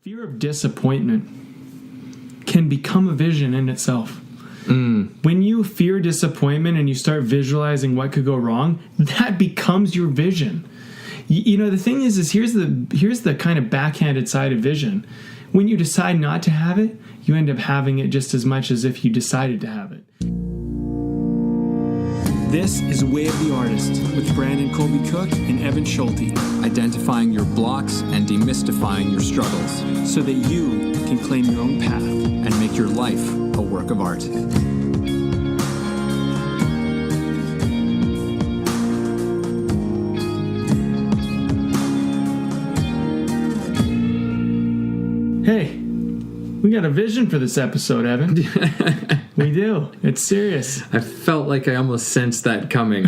Fear of disappointment can become a vision in itself. When you fear disappointment and you start visualizing what could go wrong, that becomes your vision. You know, the thing is here's the kind of backhanded side of vision. When you decide not to have it, you end up having it just as much as if you decided to have it. This is Way of the Artist with Brandon Colby Cook and Evan Schulte. Identifying your blocks and demystifying your struggles So that you can claim your own path. and make your life a work of art. Hey, we got a vision for this episode, Evan. We do. It's serious. I felt like I almost sensed that coming.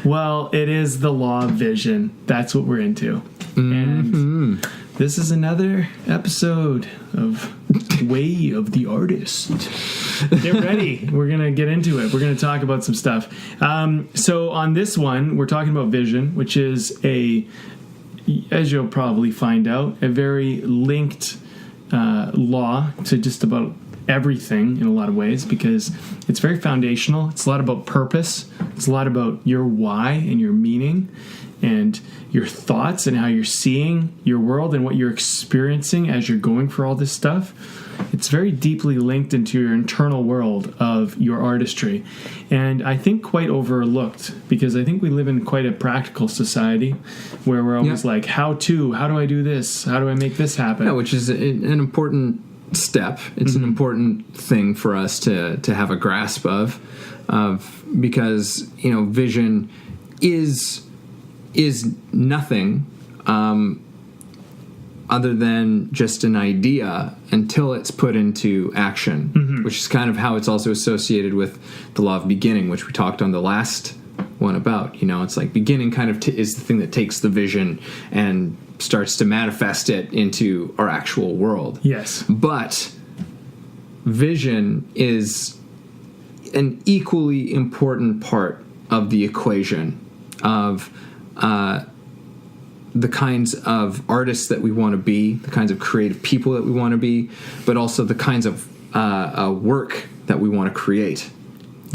Well, it is the law of vision. That's what we're into. And this is another episode of Way of the Artist. Get ready. We're going to get into it. We're going to talk about some stuff. So on this one, we're talking about vision, which is as you'll probably find out, a very linked law to just about everything in a lot of ways, because it's very foundational. It's a lot about purpose. It's a lot about your why and your meaning and your thoughts and how you're seeing your world and what you're experiencing as you're going for all this stuff. It's very deeply linked into your internal world of your artistry, and I think quite overlooked, because I think we live in quite a practical society where we're always like, how do I do this? How do I make this happen? Yeah, which is an important step. It's an important thing for us to have a grasp of because, you know, vision is nothing other than just an idea until it's put into action, which is kind of how it's also associated with the law of beginning, which we talked on the last one about. You know, it's like beginning kind of is the thing that takes the vision and starts to manifest it into our actual world. Yes. But vision is an equally important part of the equation of the kinds of artists that we want to be, the kinds of creative people that we want to be, but also the kinds of work that we want to create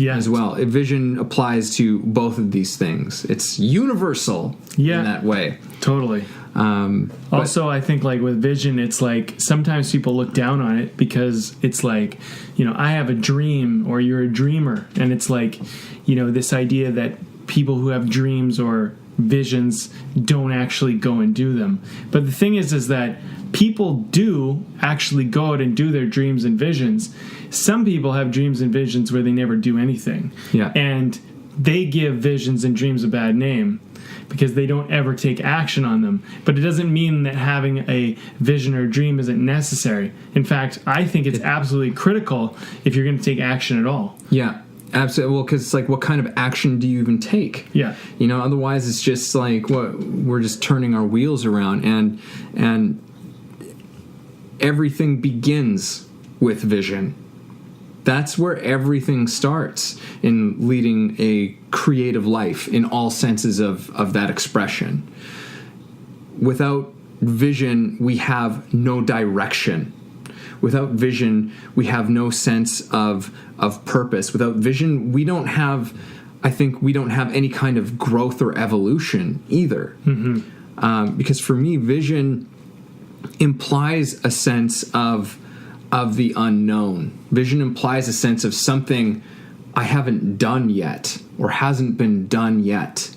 as well. Vision applies to both of these things. It's universal in that way. Totally. Also, I think like with vision, it's like sometimes people look down on it because it's like, you know, I have a dream or you're a dreamer. And it's like, you know, this idea that people who have dreams or visions don't actually go and do them. But the thing is that people do actually go out and do their dreams and visions. Some people have dreams and visions where they never do anything. Yeah. And they give visions and dreams a bad name because they don't ever take action on them. But it doesn't mean that having a vision or a dream isn't necessary. In fact, I think it's absolutely critical if you're going to take action at all. Yeah. Absolutely. Well, because it's like, what kind of action do you even take? Yeah. You know, otherwise it's just like we're just turning our wheels around, and everything begins with vision. That's where everything starts in leading a creative life in all senses of that expression. Without vision, we have no direction. Without vision, we have no sense of purpose. Without vision, we don't have any kind of growth or evolution either. Because for me, vision implies a sense of the unknown. Vision implies a sense of something I haven't done yet or hasn't been done yet.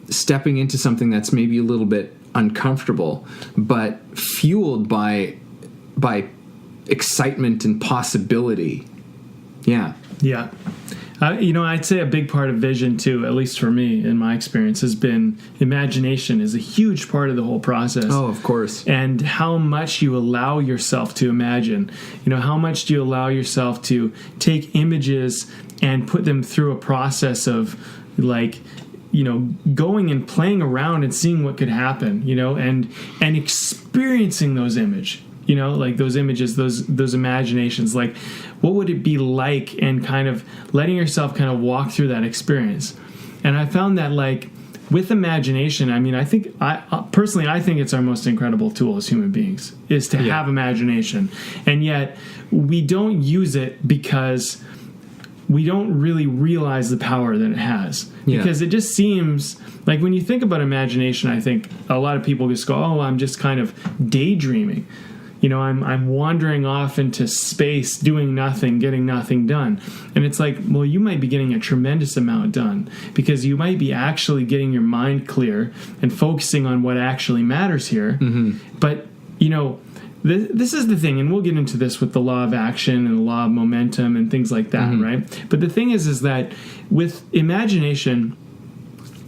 Stepping into something that's maybe a little bit uncomfortable, but fueled by excitement and possibility. Yeah. You know, I'd say a big part of vision too, at least for me in my experience, has been imagination is a huge part of the whole process. Oh, of course. And how much you allow yourself to imagine. You know, how much do you allow yourself to take images and put them through a process of, like, you know, going and playing around and seeing what could happen, you know, and experiencing those images. You know, like those images, those imaginations, like what would it be like, and kind of letting yourself kind of walk through that experience. And I found that like with imagination, I mean, I think personally, I think it's our most incredible tool as human beings is to have imagination, and yet we don't use it because we don't really realize the power that it has. Because it just seems like when you think about imagination, I think a lot of people just go, "Oh, I'm just kind of daydreaming." You know, I'm wandering off into space, doing nothing, getting nothing done. And it's like, well, you might be getting a tremendous amount done because you might be actually getting your mind clear and focusing on what actually matters here. Mm-hmm. But, you know, this is the thing, and we'll get into this with the law of action and the law of momentum and things like that, right? But the thing is that with imagination,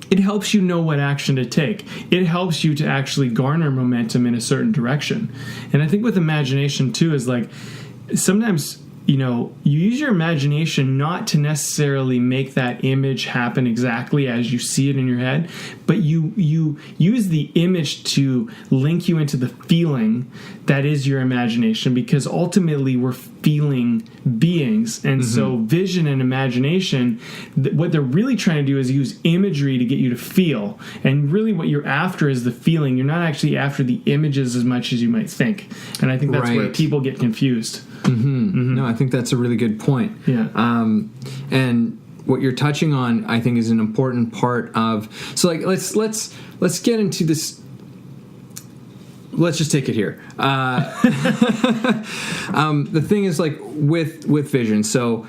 it helps you know what action to take. It helps you to actually garner momentum in a certain direction. And I think with imagination, too, is like sometimes, you know, you use your imagination not to necessarily make that image happen exactly as you see it in your head, but you use the image to link you into the feeling that is your imagination, because ultimately we're feeling beings. And so vision and imagination, what they're really trying to do is use imagery to get you to feel. And really what you're after is the feeling. You're not actually after the images as much as you might think. And I think that's where people get confused. No, I think that's a really good point. Yeah. And what you're touching on, I think, is an important part of. So, like, let's get into this. Let's just take it here. The thing is, like, with vision. So,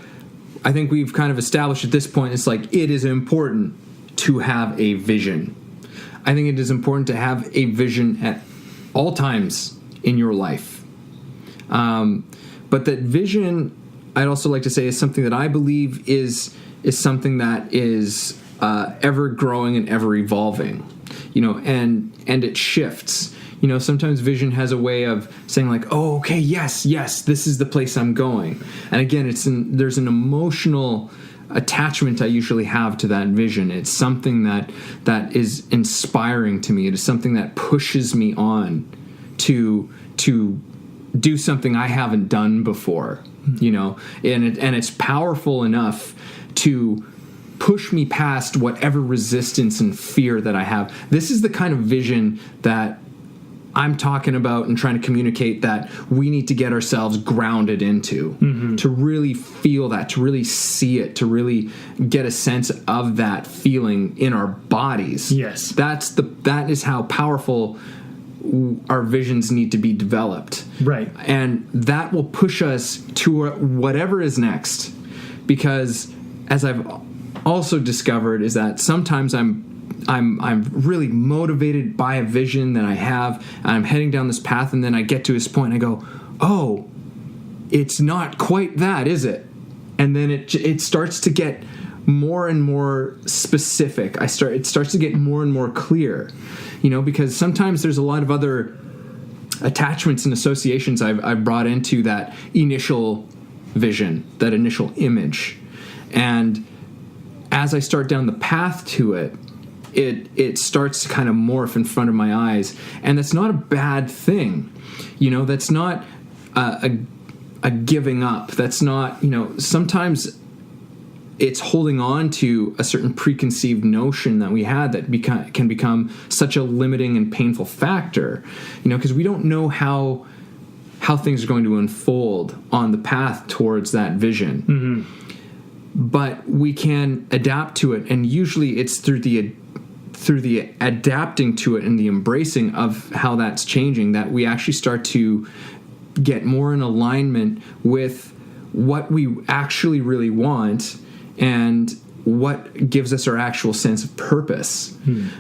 I think we've kind of established at this point, it's like it is important to have a vision. I think it is important to have a vision at all times in your life. But that vision, I'd also like to say, is something that I believe is something that is ever growing and ever evolving, you know, and it shifts. You know, sometimes vision has a way of saying like, oh, okay, yes, this is the place I'm going. And again, there's an emotional attachment I usually have to that vision. It's something that is inspiring to me. It is something that pushes me on to do something I haven't done before, you know, and it's powerful enough to push me past whatever resistance and fear that I have. This is the kind of vision that I'm talking about and trying to communicate that we need to get ourselves grounded into, to really feel that, to really see it, to really get a sense of that feeling in our bodies. Yes. That is how powerful our visions need to be developed. Right. And that will push us to whatever is next. Because as I've also discovered is that sometimes I'm really motivated by a vision that I have, and I'm heading down this path, and then I get to this point and I go, oh, it's not quite that, is it? And then it starts to get more and more specific. It starts to get more and more clear, you know, because sometimes there's a lot of other attachments and associations I've brought into that initial vision, that initial image. And as I start down the path to it, it starts to kind of morph in front of my eyes. And that's not a bad thing. You know, that's not a giving up. That's not, you know, sometimes it's holding on to a certain preconceived notion that we had that can become such a limiting and painful factor, you know, because we don't know how things are going to unfold on the path towards that vision. Mm-hmm. But we can adapt to it, and usually it's through the adapting to it and the embracing of how that's changing that we actually start to get more in alignment with what we actually really want and what gives us our actual sense of purpose.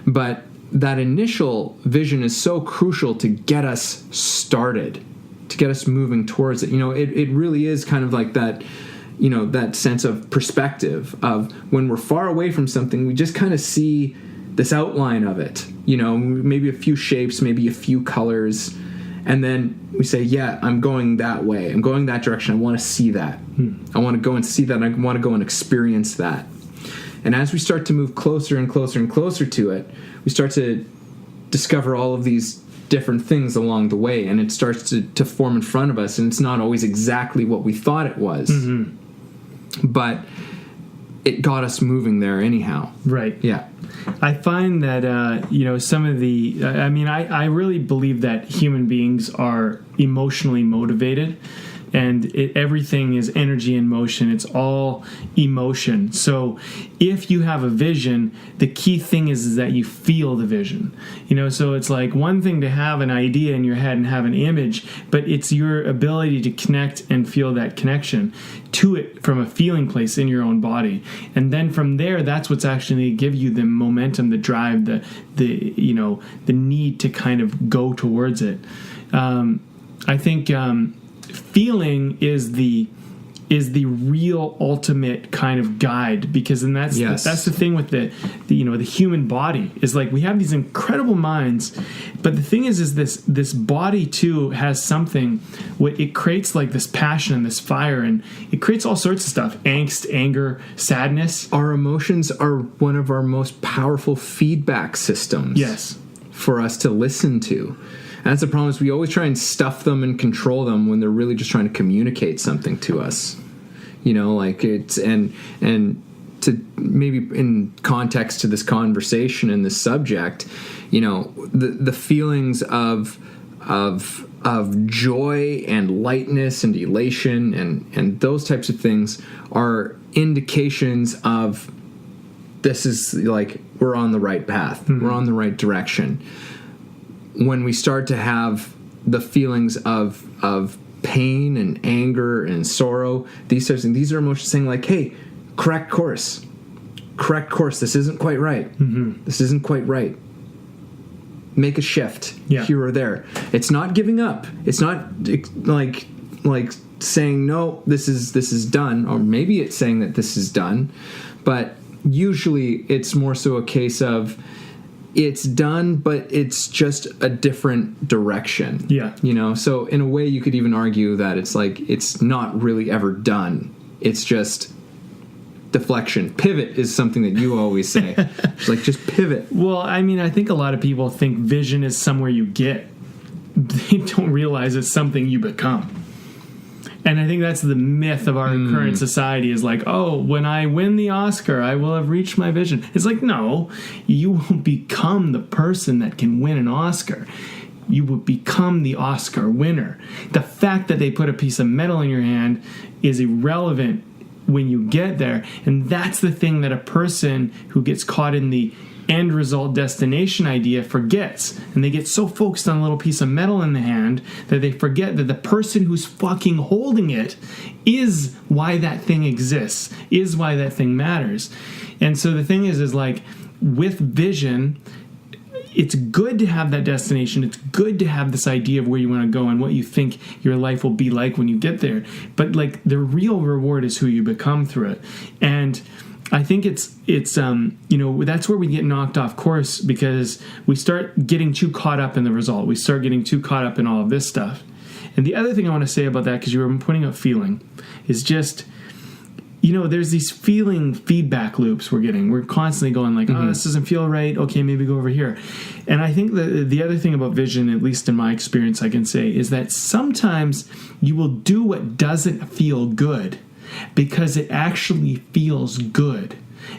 But that initial vision is so crucial to get us started, to get us moving towards it. You know, it really is kind of like that, you know, that sense of perspective of when we're far away from something, we just kind of see this outline of it, you know, maybe a few shapes, maybe a few colors. And then we say, yeah, I'm going that way. I'm going that direction. I want to see that. I want to go and see that. And I want to go and experience that. And as we start to move closer and closer and closer to it, we start to discover all of these different things along the way. And it starts to form in front of us. And it's not always exactly what we thought it was. Mm-hmm. But it got us moving there anyhow. Right. Yeah. I find that, some of the, I really believe that human beings are emotionally motivated, and everything is energy and motion. It's all emotion. So if you have a vision, the key thing is that you feel the vision. So it's like one thing to have an idea in your head and have an image, but it's your ability to connect and feel that connection to it from a feeling place in your own body. And then from there, that's what's actually give you the momentum, the drive, the need to kind of go towards it. I think feeling is the real ultimate kind of guide, because then that's the thing with the human body is like we have these incredible minds, but the thing is this body too has something. It creates like this passion and this fire, and it creates all sorts of stuff: angst, anger, sadness. Our emotions are one of our most powerful feedback systems. Yes, for us to listen to. And that's the problem, is we always try and stuff them and control them when they're really just trying to communicate something to us. It's and to maybe in context to this conversation and this subject, the feelings of joy and lightness and elation and those types of things are indications of this is like we're on the right path. Mm-hmm. We're on the right direction. When we start to have the feelings of pain and anger and sorrow, these types of things, these are emotions saying like, hey, correct course. This isn't quite right. Mm-hmm. This isn't quite right. Make a shift here or there. It's not giving up. It's not like saying, no, this is done. Or maybe it's saying that this is done. But usually it's more so a case of, it's done, but it's just a different direction. Yeah. So in a way you could even argue that it's like it's not really ever done. It's just deflection. Pivot is something that you always say. It's like just pivot. Well, I think a lot of people think vision is somewhere you get. They don't realize it's something you become. And I think that's the myth of our current society is like, oh, when I win the Oscar, I will have reached my vision. It's like, no, you won't become the person that can win an Oscar. You will become the Oscar winner. The fact that they put a piece of metal in your hand is irrelevant when you get there. And that's the thing that a person who gets caught in the end result destination idea forgets, and they get so focused on a little piece of metal in the hand that they forget that the person who's fucking holding it is why that thing exists, is why that thing matters. And so the thing is like with vision, it's good to have that destination. It's good to have this idea of where you want to go and what you think your life will be like when you get there. But like the real reward is who you become through it. And I think it's that's where we get knocked off course, because we start getting too caught up in the result. We start getting too caught up in all of this stuff. And the other thing I want to say about that, because you were pointing out feeling, is just, there's these feeling feedback loops we're getting. We're constantly going like, oh, this doesn't feel right. Okay, maybe go over here. And I think the other thing about vision, at least in my experience, I can say, is that sometimes you will do what doesn't feel good because it actually feels good.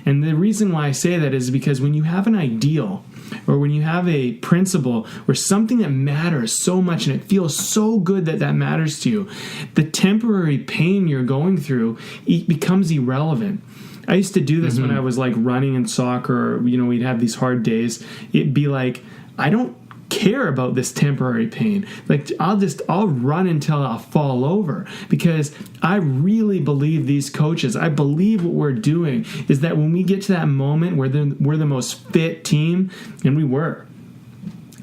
And the reason why I say that is because when you have an ideal or when you have a principle or something that matters so much and it feels so good that that matters to you, the temporary pain you're going through, it becomes irrelevant. I used to do this when I was like running in soccer, or, we'd have these hard days. It'd be like, I don't care about this temporary pain. Like I'll run until I'll fall over, because I really believe these coaches, I believe what we're doing is that when we get to that moment where we're the most fit team, and we were,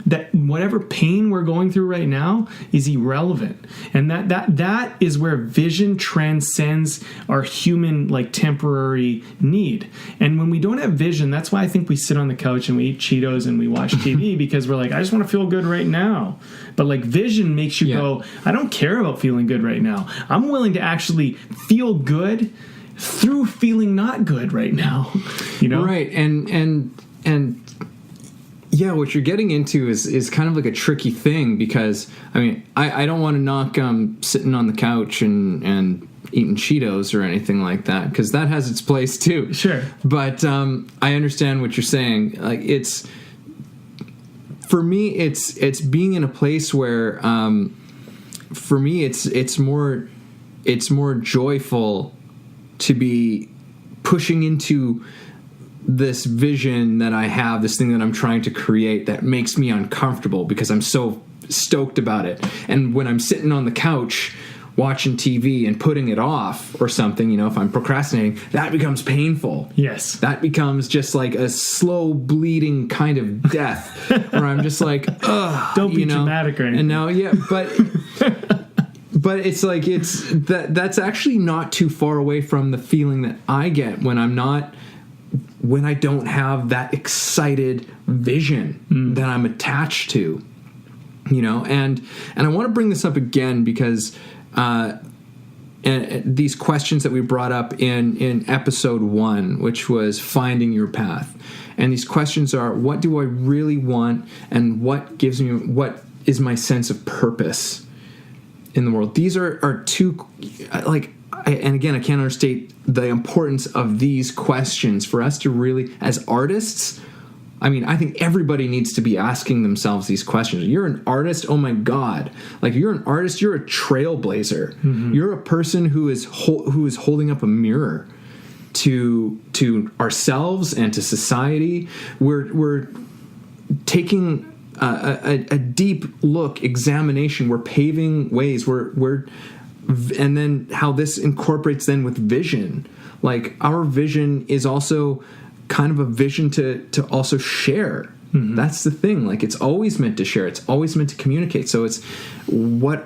that whatever pain we're going through right now is irrelevant. And that is where vision transcends our human like temporary need. And when we don't have vision, that's why I think we sit on the couch and we eat Cheetos and we watch TV because we're like, I just want to feel good right now. But like vision makes you go, I don't care about feeling good right now. I'm willing to actually feel good through feeling not good right now. Right. And Yeah, what you're getting into is kind of like a tricky thing, because I mean, I don't want to knock sitting on the couch and eating Cheetos or anything like that, because that has its place too. Sure. But I understand what you're saying. Like, it's, for me, it's being in a place where for me it's more joyful to be pushing into this vision that I have, this thing that I'm trying to create that makes me uncomfortable because I'm so stoked about it. And when I'm sitting on the couch watching TV and putting it off or something, you know, if I'm procrastinating, that becomes painful. Yes. That becomes just like a slow bleeding kind of death where I'm just like, ugh. Don't be dramatic or anything. And now, yeah, but it's like, that's actually not too far away from the feeling that I get when I don't have that excited vision that I'm attached to, you know. And I want to bring this up again because these questions that we brought up in episode 1, which was finding your path, and these questions are, what do I really want, and what is my sense of purpose in the world? These are two, like, and again, I can't understate the importance of these questions for us to really, as artists, I mean, I think everybody needs to be asking themselves these questions. You're an artist, oh my God. Like, you're an artist, you're a trailblazer. Mm-hmm. You're a person who is holding up a mirror to ourselves and to society. We're taking a deep look, examination. We're paving ways. And then how this incorporates then with vision. Like, our vision is also kind of a vision to also share. Mm-hmm. That's the thing. Like, it's always meant to share. It's always meant to communicate. So it's, what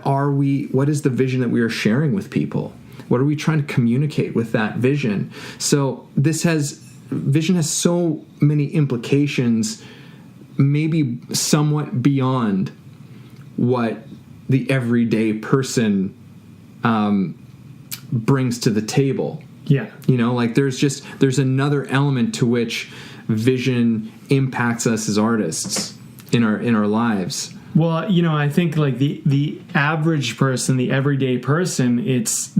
is the vision that we are sharing with people? What are we trying to communicate with that vision? So vision has so many implications, maybe somewhat beyond what the everyday person brings to the table. Yeah. You know, like, there's another element to which vision impacts us as artists in our lives. Well, you know, I think like the average person, the everyday person, it's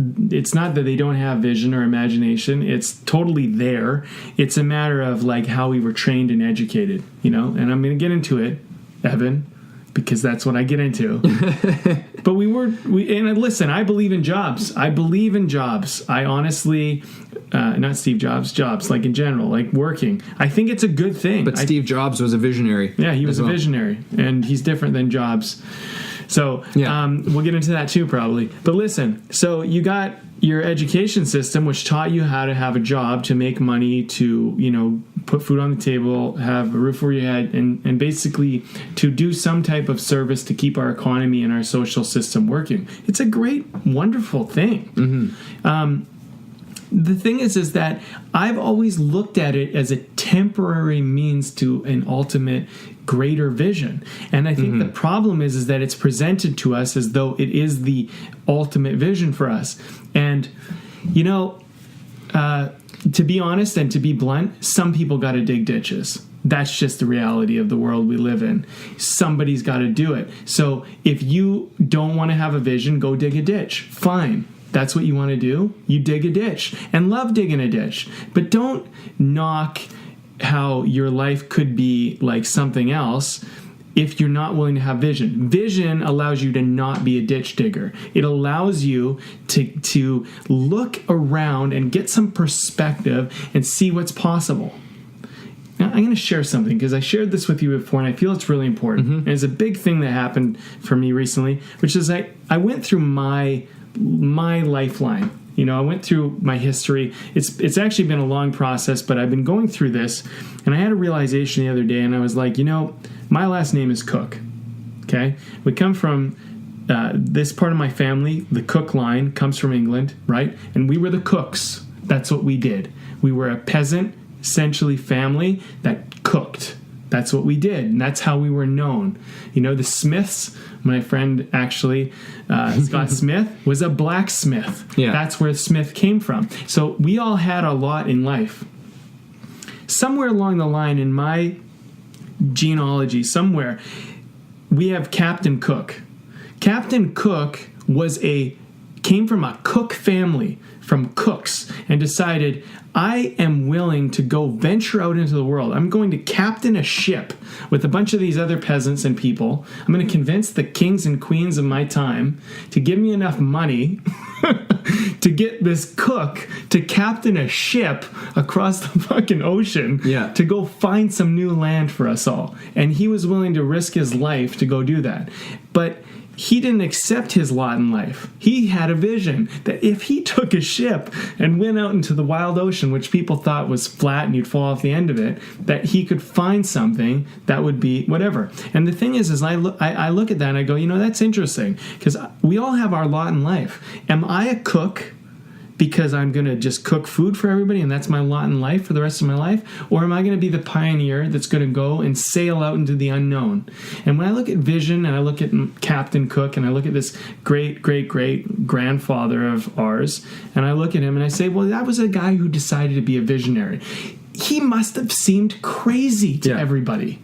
not that they don't have vision or imagination. It's totally there. It's a matter of like how we were trained and educated, you know, and I'm going to get into it, Evan, because that's what I get into. But and listen, I believe in jobs. I honestly, not Steve Jobs, jobs, like in general, like working. I think it's a good thing. But Steve Jobs was a visionary. Yeah, he was a visionary, and he's different than Jobs. So we'll get into that too, probably. But listen, so you got your education system, which taught you how to have a job, to make money, to, you know, put food on the table, have a roof over your head, and basically to do some type of service to keep our economy and our social system working. It's a great, wonderful thing. Mm-hmm. The thing is that I've always looked at it as a temporary means to an ultimate greater vision. And I think the problem is that it's presented to us as though it is the ultimate vision for us. And, you know, to be honest and to be blunt, some people got to dig ditches. That's just the reality of the world we live in. Somebody's got to do it. So if you don't want to have a vision, go dig a ditch. Fine. That's what you want to do. You dig a ditch and love digging a ditch. But don't knock how your life could be like something else if you're not willing to have vision. Vision allows you to not be a ditch digger. It allows you to look around and get some perspective and see what's possible. Now, I'm going to share something because I shared this with you before and I feel it's really important. Mm-hmm. And it's a big thing that happened for me recently, which is I went through my lifeline. You know, I went through my history. It's actually been a long process, but I've been going through this, and I had a realization the other day, and I was like, you know, my last name is Cook. Okay? We come from this part of my family. The Cook line comes from England, right? And we were the Cooks. That's what we did. We were a peasant, essentially, family that cooked. That's what we did, and that's how we were known. You know, the Smiths, my friend actually, Scott Smith, was a blacksmith. Yeah. That's where Smith came from. So we all had a lot in life. Somewhere along the line in my genealogy somewhere, we have Captain Cook. Captain Cook came from a cook family, from cooks, and decided, I am willing to go venture out into the world. I'm going to captain a ship with a bunch of these other peasants and people. I'm going to convince the kings and queens of my time to give me enough money to get this cook to captain a ship across the fucking ocean to go find some new land for us all. And he was willing to risk his life to go do that. But he didn't accept his lot in life. He had a vision that if he took a ship and went out into the wild ocean, which people thought was flat and you'd fall off the end of it, that he could find something that would be whatever. And the thing is I look at that and I go, that's interesting, because we all have our lot in life. Am I a cook because I'm going to just cook food for everybody and that's my lot in life for the rest of my life? Or am I going to be the pioneer that's going to go and sail out into the unknown? And when I look at vision and I look at Captain Cook and I look at this great-great-great-grandfather of ours, and I look at him and I say, well, that was a guy who decided to be a visionary. He must have seemed crazy to everybody.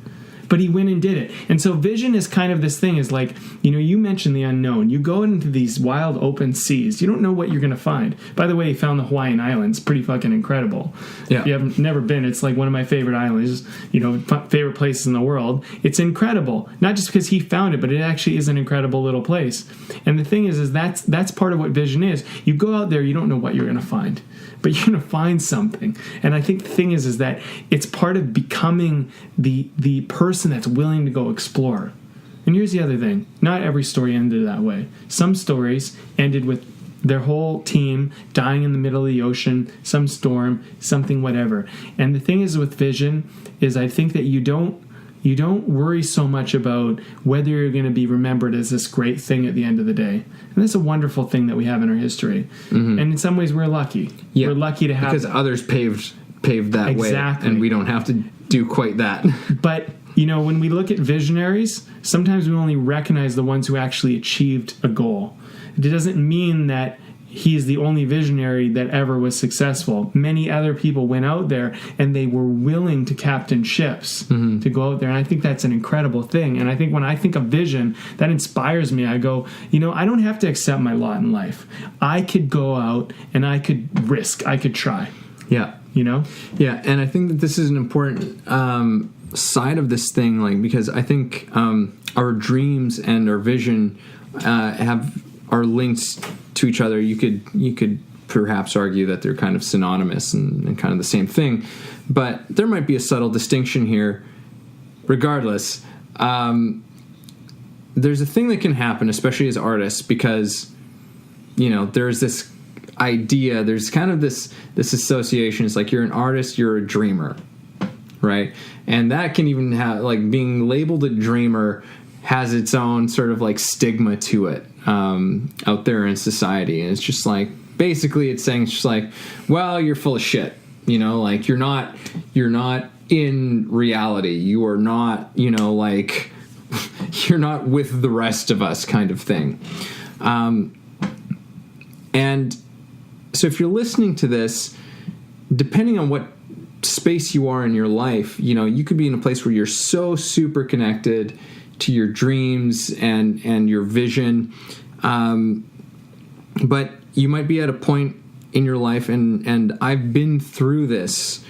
But he went and did it. And so vision is kind of this thing, is like, you mentioned the unknown. You go into these wild open seas. You don't know what you're going to find. By the way, he found the Hawaiian Islands. Pretty fucking incredible. Yeah. If you have never been, it's like one of my favorite islands, favorite places in the world. It's incredible. Not just because he found it, but it actually is an incredible little place. And the thing is that's part of what vision is. You go out there, you don't know what you're going to find, but you're going to find something. And I think the thing is that it's part of becoming the person that's willing to go explore. And here's the other thing. Not every story ended that way. Some stories ended with their whole team dying in the middle of the ocean, some storm, something whatever. And the thing is with vision is I think that you don't worry so much about whether you're going to be remembered as this great thing at the end of the day. And that's a wonderful thing that we have in our history. Mm-hmm. And in some ways we're lucky. Yeah. We're lucky to have, because others paved that way, and we don't have to do quite that. But when we look at visionaries, sometimes we only recognize the ones who actually achieved a goal. It doesn't mean that he's the only visionary that ever was successful. Many other people went out there and they were willing to captain ships to go out there. And I think that's an incredible thing. And I think when I think of vision, that inspires me. I go, I don't have to accept my lot in life. I could go out and I could risk. I could try. Yeah. Yeah. And I think that this is an important side of this thing, because I think our dreams and our vision are linked to each other. You could perhaps argue that they're kind of synonymous and kind of the same thing, but there might be a subtle distinction here. Regardless, there's a thing that can happen, especially as artists, because there's this idea, there's kind of this association. It's like you're an artist, you're a dreamer, right? And that can even have, being labeled a dreamer has its own sort of stigma to it out there in society. And it's just basically it's saying, it's just well, you're full of shit, you're not in reality. You are not, you're not with the rest of us, kind of thing. And so if you're listening to this, depending on what space you are in your life, you could be in a place where you're so super connected to your dreams and your vision, but you might be at a point in your life, and I've been through this,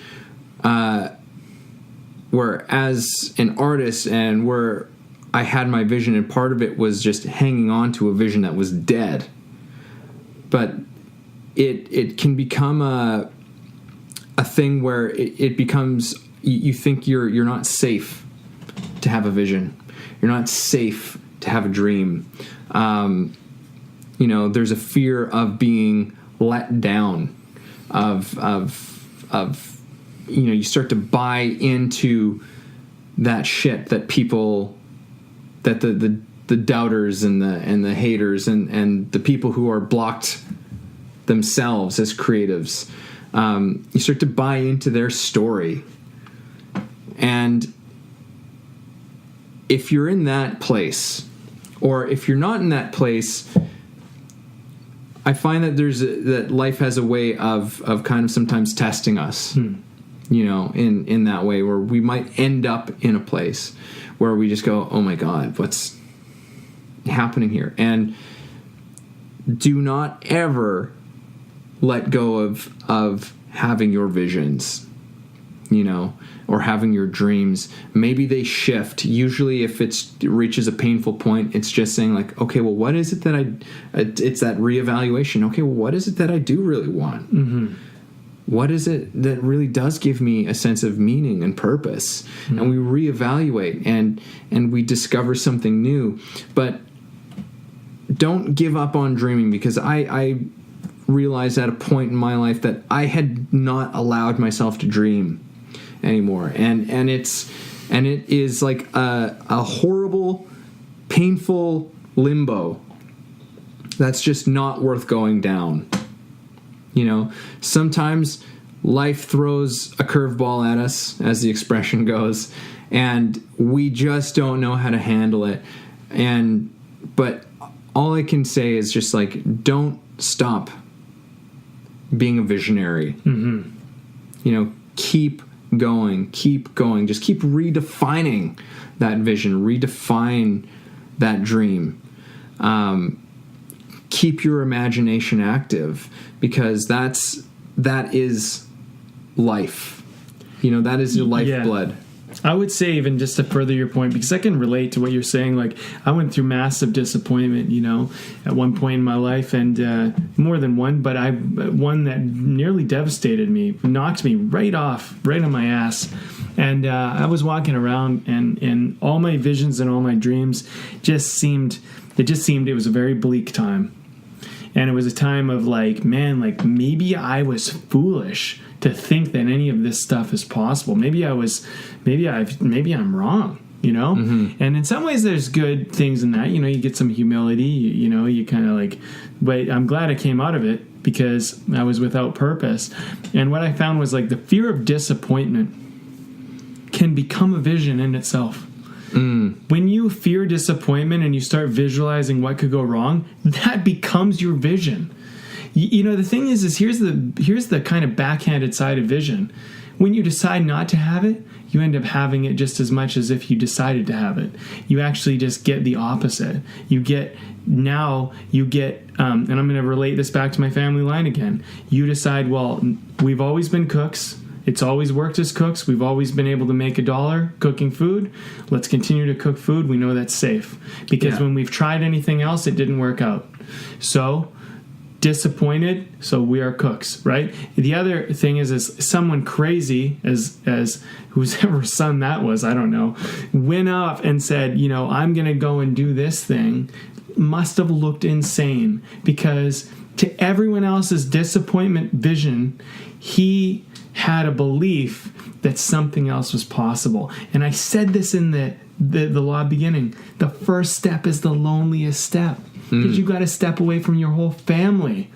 where as an artist and where I had my vision, and part of it was just hanging on to a vision that was dead. But it can become a thing where it becomes, you think you're not safe to have a vision. You're not safe to have a dream. There's a fear of being let down, of you start to buy into that shit that people, that the doubters and the haters and the people who are blocked themselves as creatives, you start to buy into their story. And if you're in that place, or if you're not in that place, I find that that life has a way of kind of sometimes testing us. in that way, where we might end up in a place where we just go, oh my God, what's happening here? And do not ever let go of having your visions, or having your dreams. Maybe they shift. Usually if it reaches a painful point, it's just saying like, okay, well, what is it that it's that reevaluation. Okay, well, what is it that I do really want? Mm-hmm. What is it that really does give me a sense of meaning and purpose? Mm-hmm. And we reevaluate and we discover something new. But don't give up on dreaming, because I realized at a point in my life that I had not allowed myself to dream anymore, and it is like a horrible, painful limbo that's just not worth going down. Sometimes life throws a curveball at us, as the expression goes, and we just don't know how to handle it. But all I can say is just like, don't stop being a visionary. Mm-hmm. Keep going. Just keep redefining that vision, redefine that dream. Keep your imagination active, because that is life. That is your lifeblood. Yeah. I would say, even just to further your point, because I can relate to what you're saying. Like, I went through massive disappointment, at one point in my life, and more than one, but one that nearly devastated me, knocked me right on my ass. And I was walking around, and all my visions and all my dreams just seemed it was a very bleak time. And it was a time of like, man, like maybe I was foolish to think that any of this stuff is possible. Maybe I'm wrong, Mm-hmm. And in some ways there's good things in that, you get some humility, you kind of like, but I'm glad I came out of it, because I was without purpose. And what I found was like the fear of disappointment can become a vision in itself. When you fear disappointment and you start visualizing what could go wrong, that becomes your vision. The thing is here's the kind of backhanded side of vision. When you decide not to have it, you end up having it just as much as if you decided to have it. You actually just get the opposite. You get, and I'm going to relate this back to my family line again. You decide, well, we've always been cooks. It's always worked as cooks. We've always been able to make $1 cooking food. Let's continue to cook food. We know that's safe. Because when we've tried anything else, it didn't work out. So, disappointed, so we are cooks, right? The other thing is someone crazy, as whoever son that was, I don't know, went up and said, I'm going to go and do this thing, must have looked insane, because to everyone else's disappointment vision, he had a belief that something else was possible. And I said this in the law beginning. The first step is the loneliest step, because you got to step away from your whole family.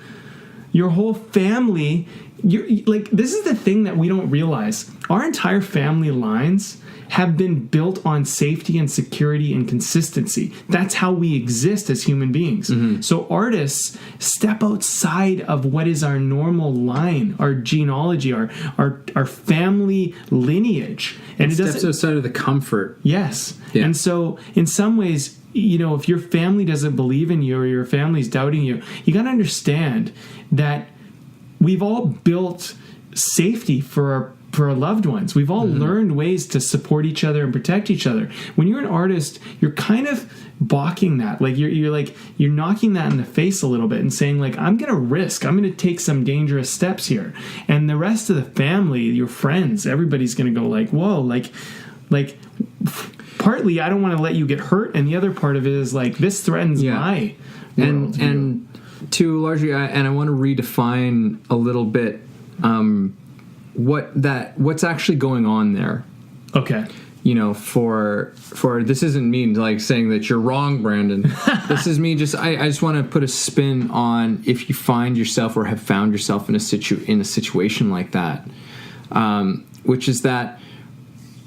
Your whole family, this is the thing that we don't realize. Our entire family lines have been built on safety and security and consistency. That's how we exist as human beings. Mm-hmm. So artists step outside of what is our normal line, our genealogy, our family lineage. And it steps outside of the comfort. Yes. Yeah. And so in some ways, if your family doesn't believe in you or your family's doubting you, you got to understand that we've all built safety for our loved ones. We've all learned ways to support each other and protect each other. When you're an artist, you're kind of balking that. Like you're knocking that in the face a little bit and saying like, I'm going to take some dangerous steps here. And the rest of the family, your friends, everybody's going to go like, whoa, like partly I don't want to let you get hurt, and the other part of it is like, this threatens my world. And to largely, I want to redefine a little bit what's actually going on there. Okay. For this isn't me like saying that you're wrong, Brandon. This is me I just want to put a spin on if you find yourself or have found yourself in a situation like that, which is that,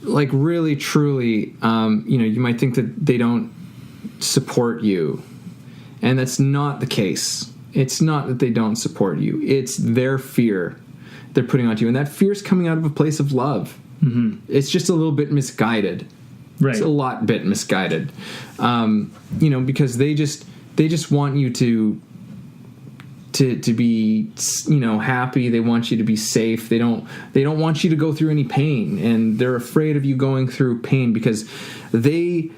like, really truly, you might think that they don't support you, and that's not the case. It's not that they don't support you. It's their fear. they're putting onto you, and that fear's coming out of a place of love. Mm-hmm. It's just a little bit misguided. Right. It's a lot bit misguided, because they just want you to be, happy. They want you to be safe. They don't want you to go through any pain, and they're afraid of you going through pain because they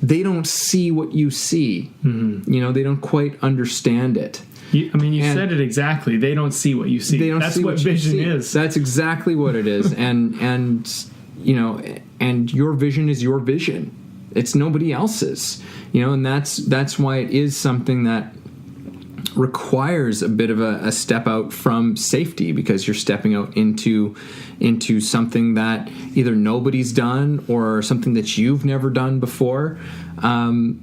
don't see what you see. Mm-hmm. They don't quite understand it. You said it exactly. They don't see what you see. They don't That's see what vision is. That's exactly what it is. and your vision is your vision. It's nobody else's. And that's why it is something that requires a bit of a step out from safety, because you're stepping out into something that either nobody's done or something that you've never done before, and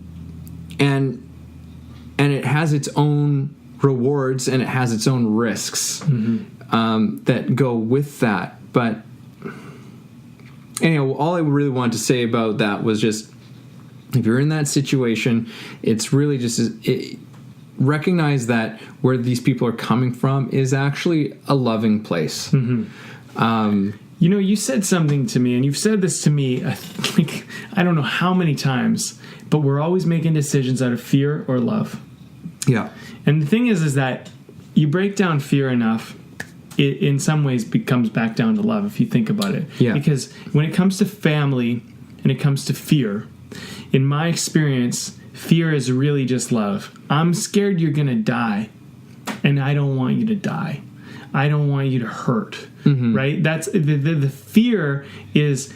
it has its own rewards and it has its own risks that go with that. But anyhow, all I really wanted to say about that was just, if you're in that situation, it's really just recognize that where these people are coming from is actually a loving place. Mm-hmm. You said something to me, and you've said this to me, I don't know how many times, but we're always making decisions out of fear or love. Yeah. And the thing is that you break down fear enough, it in some ways comes back down to love, if you think about it. Yeah. Because when it comes to family and it comes to fear, in my experience, fear is really just love. I'm scared you're going to die, and I don't want you to die. I don't want you to hurt, right? That's the fear is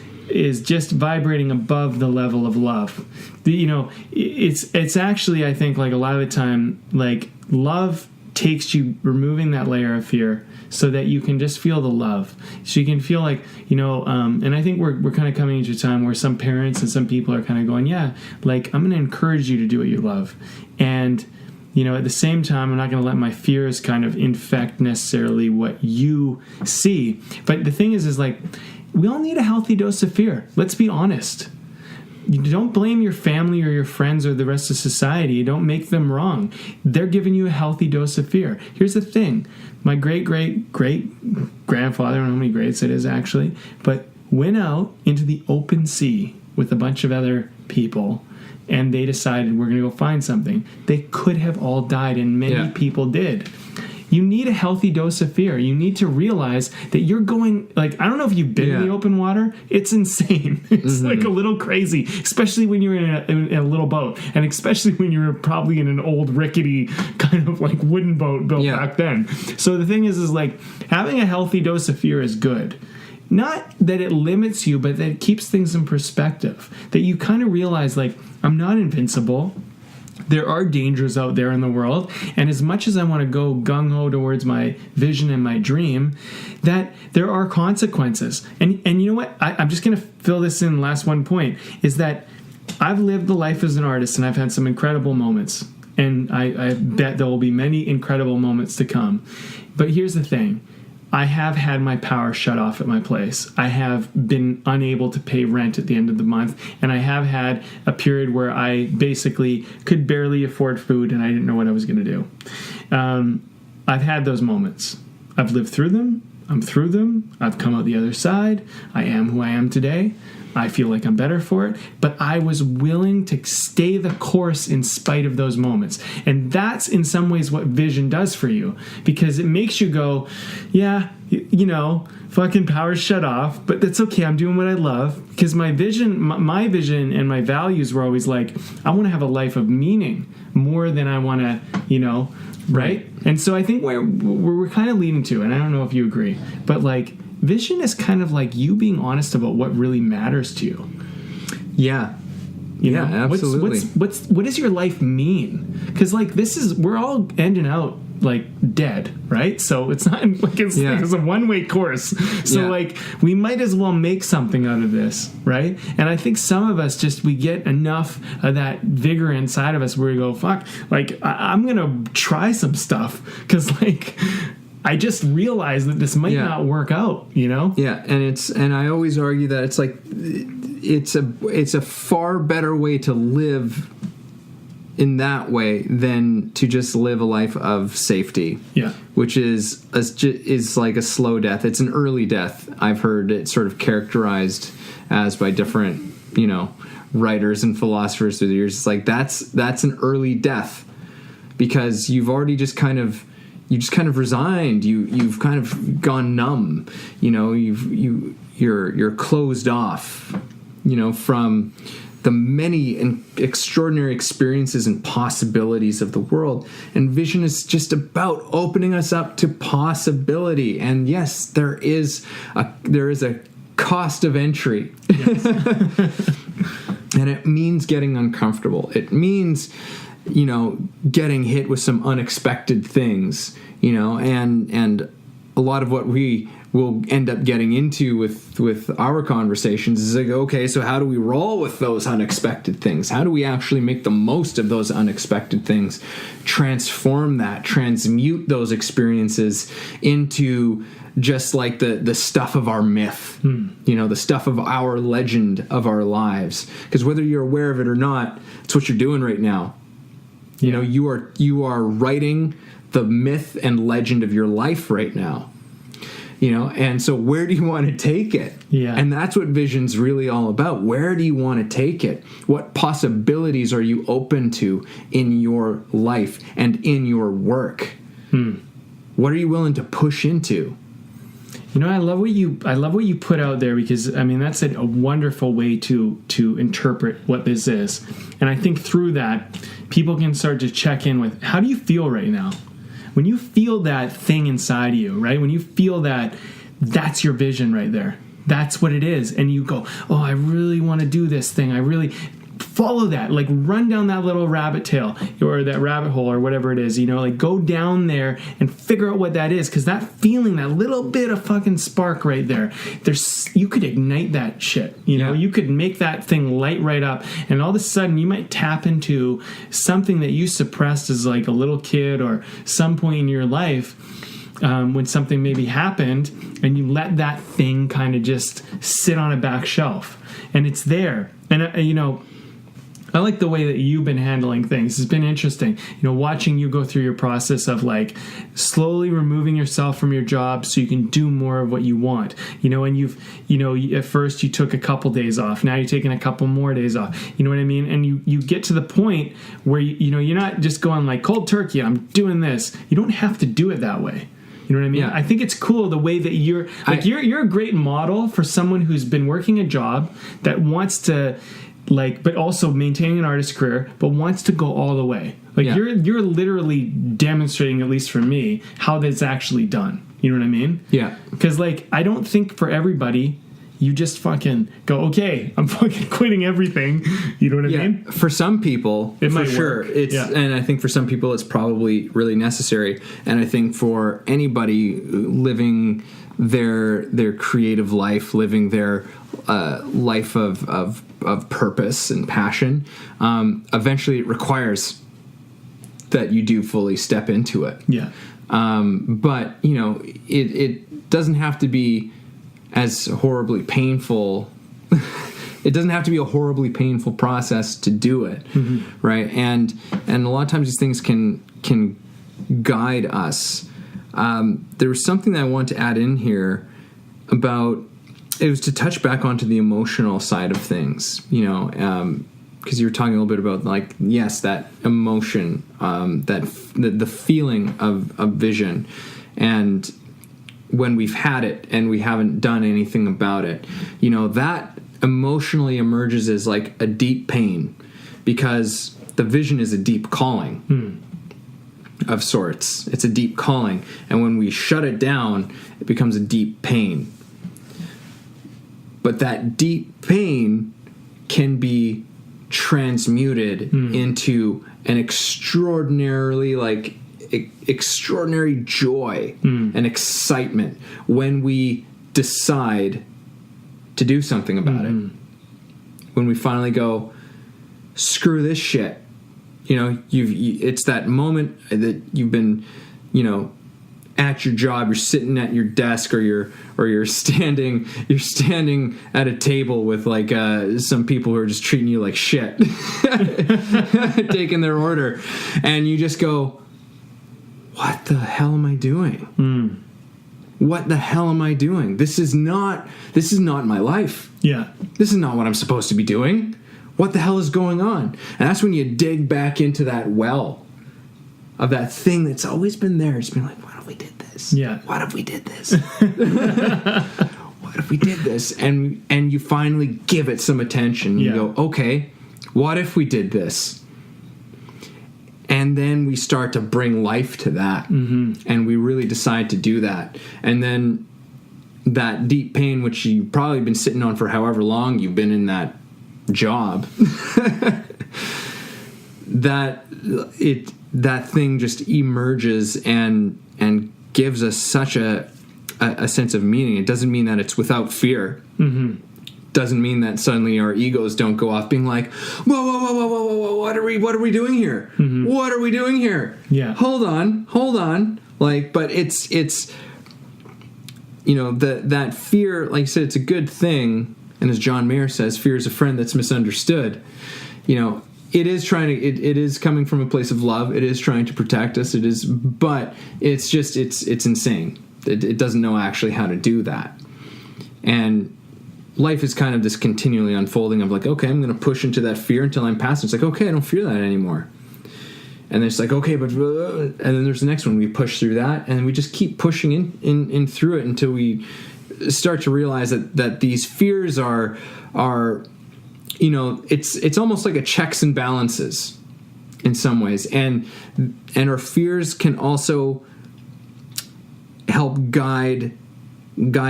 just vibrating above the level of love. It's actually, I think, like a lot of the time, like love takes you removing that layer of fear so that you can just feel the love. So you can feel like, and I think we're kind of coming into a time where some parents and some people are kind of going, yeah, like I'm going to encourage you to do what you love. And, at the same time, I'm not going to let my fears kind of infect necessarily what you see. But the thing is like, we all need a healthy dose of fear. Let's be honest. You don't blame your family or your friends or the rest of society. You don't make them wrong. They're giving you a healthy dose of fear. Here's the thing. My great-great-great-grandfather, I don't know how many greats it is actually, but went out into the open sea with a bunch of other people, and they decided we're going to go find something. They could have all died, and many people did. You need a healthy dose of fear. You need to realize that you're going, like, I don't know if you've been in the open water. It's insane. It's like a little crazy, especially when you're in a little boat, and especially when you're probably in an old rickety kind of like wooden boat built back then. So the thing is like having a healthy dose of fear is good. Not that it limits you, but that it keeps things in perspective. That you kind of realize, like, I'm not invincible. There are dangers out there in the world, and as much as I want to go gung-ho towards my vision and my dream, that there are consequences. And you know what? I'm just going to fill this in last one point, is that I've lived the life as an artist, and I've had some incredible moments, and I bet there will be many incredible moments to come. But here's the thing. I have had my power shut off at my place. I have been unable to pay rent at the end of the month, and I have had a period where I basically could barely afford food, and I didn't know what I was going to do. I've had those moments. I've lived through them. I'm through them. I've come out the other side. I am who I am today. I feel like I'm better for it, but I was willing to stay the course in spite of those moments. And that's in some ways what vision does for you, because it makes you go, yeah, fucking power's shut off, but that's okay. I'm doing what I love, because my vision and my values were always like, I want to have a life of meaning more than I want to, right? And so I think where we're kind of leading to, and I don't know if you agree, but like, vision is kind of like you being honest about what really matters to you. Yeah. Absolutely. What does your life mean? Because like we're all ending out like dead, right? So it's not like it's a one-way course. So like we might as well make something out of this, right? And I think some of us we get enough of that vigor inside of us where we go, fuck, like I'm gonna try some stuff, because like I just realized that this might not work out, Yeah, and I always argue that it's like it's a far better way to live in that way than to just live a life of safety. Yeah. Which is like a slow death. It's an early death. I've heard it sort of characterized as by different, writers and philosophers through the years. It's like that's an early death because you've already just kind of resigned. You've kind of gone numb. You're closed off. From the many and extraordinary experiences and possibilities of the world. And vision is just about opening us up to possibility. And yes, there is a cost of entry. Yes. And it means getting uncomfortable. It means, getting hit with some unexpected things, and a lot of what we will end up getting into with our conversations is like, okay, so how do we roll with those unexpected things? How do we actually make the most of those unexpected things, transform that, transmute those experiences into just like the stuff of our myth, the stuff of our legend of our lives? Because whether you're aware of it or not, it's what you're doing right now. You are writing the myth and legend of your life right now. And so where do you want to take it? Yeah. And that's what vision's really all about. Where do you want to take it? What possibilities are you open to in your life and in your work? What are you willing to push into? I love what you put out there, because that's a wonderful way to interpret what this is. And I think through that, people can start to check in with, how do you feel right now? When you feel that thing inside of you, right? When you feel that, that's your vision right there. That's what it is. And you go, oh, I really want to do this thing. I really follow that. Like, run down that little rabbit tail or that rabbit hole or whatever it is, go down there and figure out what that is. Because that feeling, that little bit of fucking spark right there, you could ignite that shit. You could make that thing light right up. And all of a sudden you might tap into something that you suppressed as like a little kid or some point in your life. When something maybe happened and you let that thing kind of just sit on a back shelf and it's there. And, I like the way that you've been handling things. It's been interesting, watching you go through your process of like slowly removing yourself from your job so you can do more of what you want. And at first you took a couple days off. Now you're taking a couple more days off. You know what I mean? And you get to the point where, you're not just going like cold turkey, I'm doing this. You don't have to do it that way. You know what I mean? Yeah. I think it's cool the way that you're a great model for someone who's been working a job that wants to, but also maintaining an artist career, but wants to go all the way. You're literally demonstrating, at least for me, how that's actually done. You know what I mean? Yeah. Because I don't think for everybody, you just fucking go, okay, I'm fucking quitting everything. You know what I mean? For some people, it might sure. Work. And I think for some people, it's probably really necessary. And I think for anybody living their creative life, living their life of purpose and passion, eventually it requires that you do fully step into it. Yeah. But it doesn't have to be as horribly painful. It doesn't have to be a horribly painful process to do it, right? And a lot of times these things can guide us. There was something that I want to add in here about. It was to touch back onto the emotional side of things, because you were talking a little bit about that emotion, the feeling of vision, and when we've had it and we haven't done anything about it, that emotionally emerges as like a deep pain, because the vision is a deep calling of sorts. It's a deep calling, and when we shut it down, it becomes a deep pain. But that deep pain can be transmuted into an extraordinary joy and excitement when we decide to do something about it. When we finally go, screw this shit. It's that moment that you've been, at your job, you're sitting at your desk, or you're standing at a table with like some people who are just treating you like shit, taking their order, and you just go, what the hell am I doing? What the hell am I doing? This is not my life. Yeah. This is not what I'm supposed to be doing. What the hell is going on? And that's when you dig back into that well of that thing that's always been there. It's been like, what if we did this? Yeah. What if we did this? What if we did this? And you finally give it some attention. You go, okay, what if we did this? And then we start to bring life to that. And we really decide to do that. And then that deep pain, which you've probably been sitting on for however long you've been in that job, that thing just emerges and gives us such a sense of meaning. It doesn't mean that it's without fear. Doesn't mean that suddenly our egos don't go off being like, whoa, what are we doing here? What are we doing here? Yeah. Hold on. Like, but it's that fear, like you said, it's a good thing. And as John Mayer says, fear is a friend that's misunderstood. It is it is coming from a place of love. It is trying to protect us. It is, but it's insane. It doesn't know actually how to do that. And life is kind of this continually unfolding of like, okay, I'm going to push into that fear until I'm past it. It's like, okay, I don't fear that anymore. And then it's like, okay, but and then there's the next one. We push through that, and we just keep pushing in through it until we start to realize that these fears are it's almost like a checks and balances in some ways, and our fears can also help guide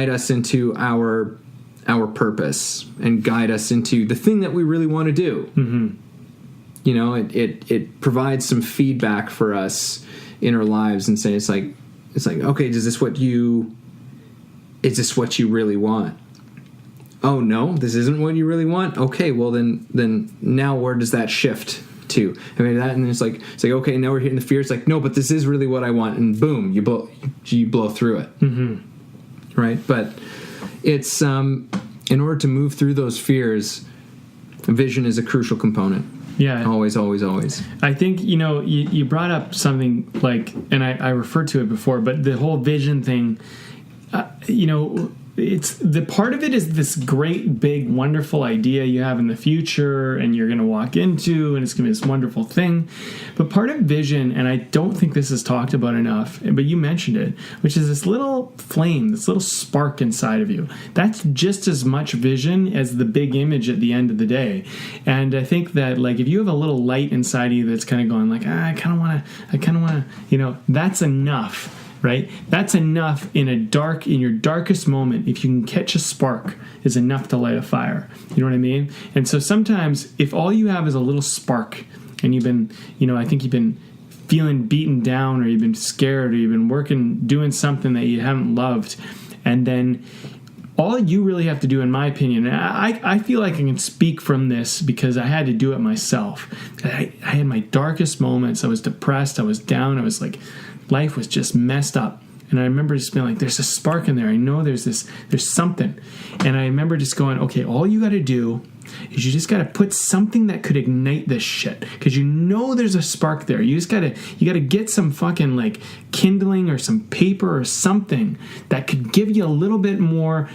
us into our purpose and guide us into the thing that we really want to do. It provides some feedback for us in our lives and say, it's like, okay, is this what you really want? Oh no, this isn't what you really want? Okay, well then now where does that shift to? I mean, that, and it's like, okay, now we're hitting the fear. It's like, no, but this is really what I want, and boom, you blow through it. Right? But it's in order to move through those fears, vision is a crucial component. Yeah. Always. I think, you brought up something like, and I referred to it before, but the whole vision thing, it's the part of it is this great, big, wonderful idea you have in the future and you're going to walk into, and it's going to be this wonderful thing. But part of vision, and I don't think this is talked about enough, but you mentioned it, which is this little flame, this little spark inside of you. That's just as much vision as the big image at the end of the day. And I think that, like, if you have a little light inside of you that's kind of going like, I kind of want to, that's enough. Right? That's enough in your darkest moment. If you can catch a spark, is enough to light a fire. You know what I mean? And so sometimes if all you have is a little spark and you've been, I think you've been feeling beaten down, or you've been scared, or you've been doing something that you haven't loved, and then all you really have to do, in my opinion, and I feel like I can speak from this because I had to do it myself. I had my darkest moments. I was depressed. I was down. I was like, life was just messed up. And I remember just being like, there's a spark in there. I know there's something. And I remember just going, okay, all you got to do is you just got to put something that could ignite this shit. Because there's a spark there. You got to get some fucking like kindling or some paper or something that could give you a little bit more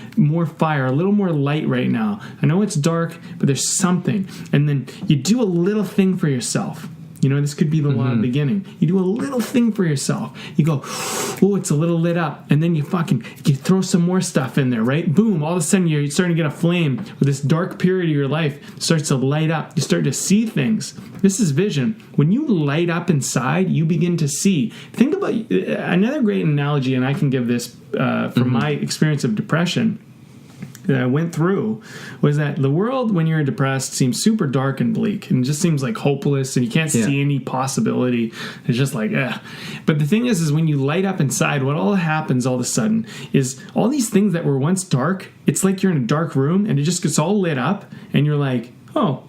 fire, a little more light right now. I know it's dark, but there's something. And then you do a little thing for yourself. This could be the law of the beginning. You do a little thing for yourself. You go, oh, it's a little lit up. And then you throw some more stuff in there, right? Boom. All of a sudden, you're starting to get a flame with this dark period of your life starts to light up. You start to see things. This is vision. When you light up inside, you begin to see. Think about another great analogy, and I can give this from my experience of depression that I went through, was that the world, when you're depressed, seems super dark and bleak, and it just seems like hopeless, and you can't see any possibility. It's just like, But the thing is when you light up inside, what all happens all of a sudden is all these things that were once dark, it's like you're in a dark room, and it just gets all lit up, and you're like, oh,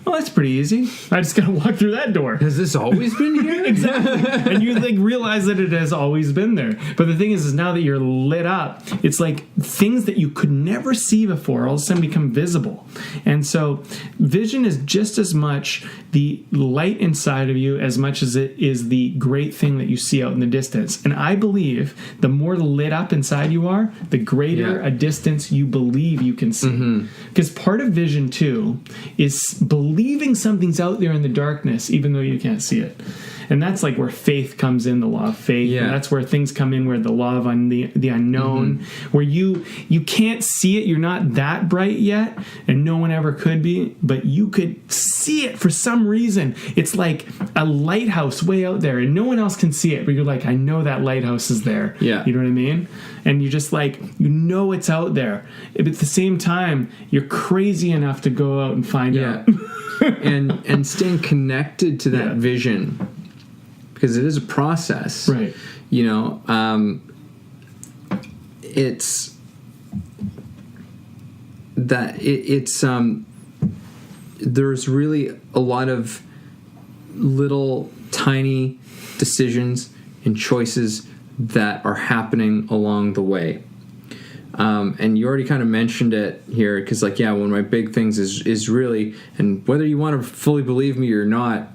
well, that's pretty easy. I just got to walk through that door. Has this always been here? Exactly. And you like realize that it has always been there. But the thing is now that you're lit up, it's like things that you could never see before all of a sudden become visible. And so vision is just as much the light inside of you as much as it is the great thing that you see out in the distance. And I believe the more lit up inside you are, the greater a distance you believe you can see. Because part of vision too is believing something's out there in the darkness even though you can't see it. And that's like where faith comes in, the law of faith. And that's where things come in, where the law of the unknown, where you can't see it, you're not that bright yet, and no one ever could be, but you could see it for some reason. It's like a lighthouse way out there, and no one else can see it, but you're like, I know that lighthouse is there. Yeah. You know what I mean? And you're just like, you know it's out there. But at the same time, you're crazy enough to go out and find out. and staying connected to that vision, because it is a process, right? You know, it's that it's there's really a lot of little tiny decisions and choices that are happening along the way. And you already kind of mentioned it here, because like, one of my big things is really, and whether you want to fully believe me or not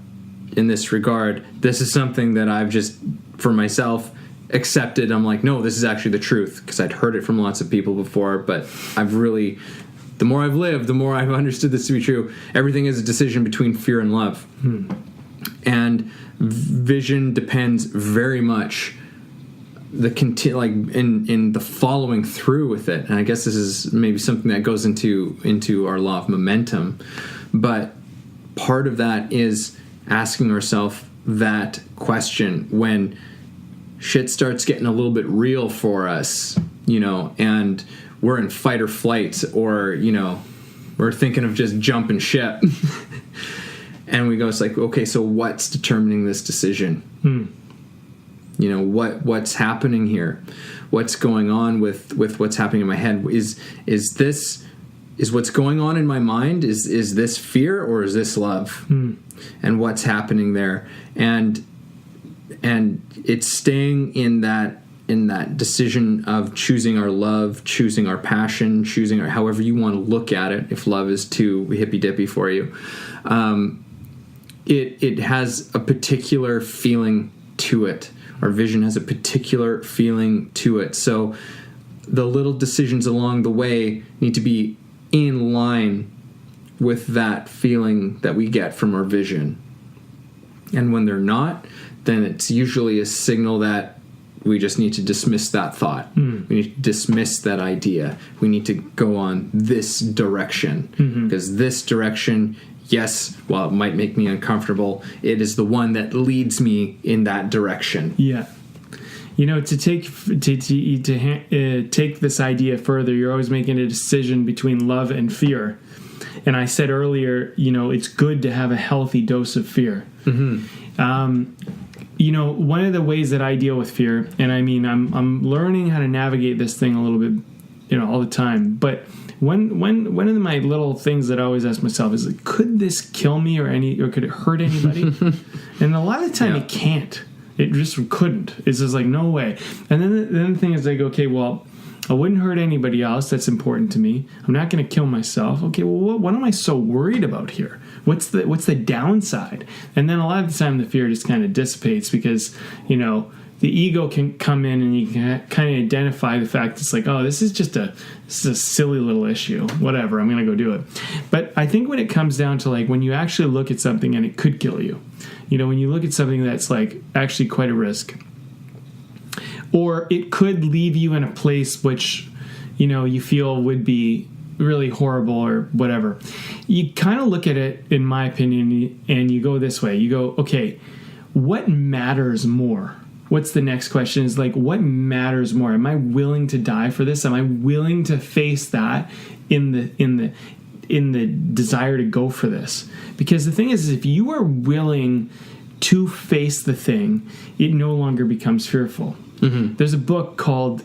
in this regard, this is something that I've just, for myself, accepted. I'm like, no, this is actually the truth, because I'd heard it from lots of people before, but I've really, the more I've lived, the more I've understood this to be true. Everything is a decision between fear and love. And vision depends very much in the following through with it. And I guess this is maybe something that goes into our law of momentum, but part of that is asking ourselves that question when shit starts getting a little bit real for us, you know, and we're in fight or flight, or, you know, we're thinking of just jumping ship. And we go, it's like, okay, so what's determining this decision? You know, what's happening here? What's going on with what's happening in my head? Is what's going on in my mind, is this fear or is this love? And what's happening there? And it's staying in that decision of choosing our love, choosing our passion, choosing our, however you want to look at it, if love is too hippy-dippy for you. It has a particular feeling to it. Our vision has a particular feeling to it. So the little decisions along the way need to be in line with that feeling that we get from our vision. And when they're not, then it's usually a signal that we just need to dismiss that thought. We need to dismiss that idea. We need to go on this direction. Because this direction, yes, while it might make me uncomfortable, it is the one that leads me in that direction. Yeah. You know, to take this idea further, you're always making a decision between love and fear. And I said earlier, you know, it's good to have a healthy dose of fear. You know, one of the ways that I deal with fear, and I mean, I'm learning how to navigate this thing a little bit, you know, all the time. But one of my little things that I always ask myself is, like, could this kill me or could it hurt anybody? And a lot of the time it can't. It just couldn't. It's just like, no way. And then the thing is, like, okay, well, I wouldn't hurt anybody else. That's important to me. I'm not going to kill myself. Okay, well, what am I so worried about here? What's the downside? And then a lot of the time the fear just kind of dissipates, because, you know, the ego can come in and you can kind of identify the fact it's like, oh, this is a silly little issue. Whatever, I'm going to go do it. But I think when it comes down to, like, when you actually look at something and it could kill you, you know, when you look at something that's, like, actually quite a risk, or it could leave you in a place which, you know, you feel would be really horrible or whatever, you kind of look at it, in my opinion, and you go this way. You go, okay, what matters more? What's the next question? Is like, what matters more? Am I willing to die for this? Am I willing to face that in the desire to go for this? Because the thing is if you are willing to face the thing, it no longer becomes fearful. There's a book called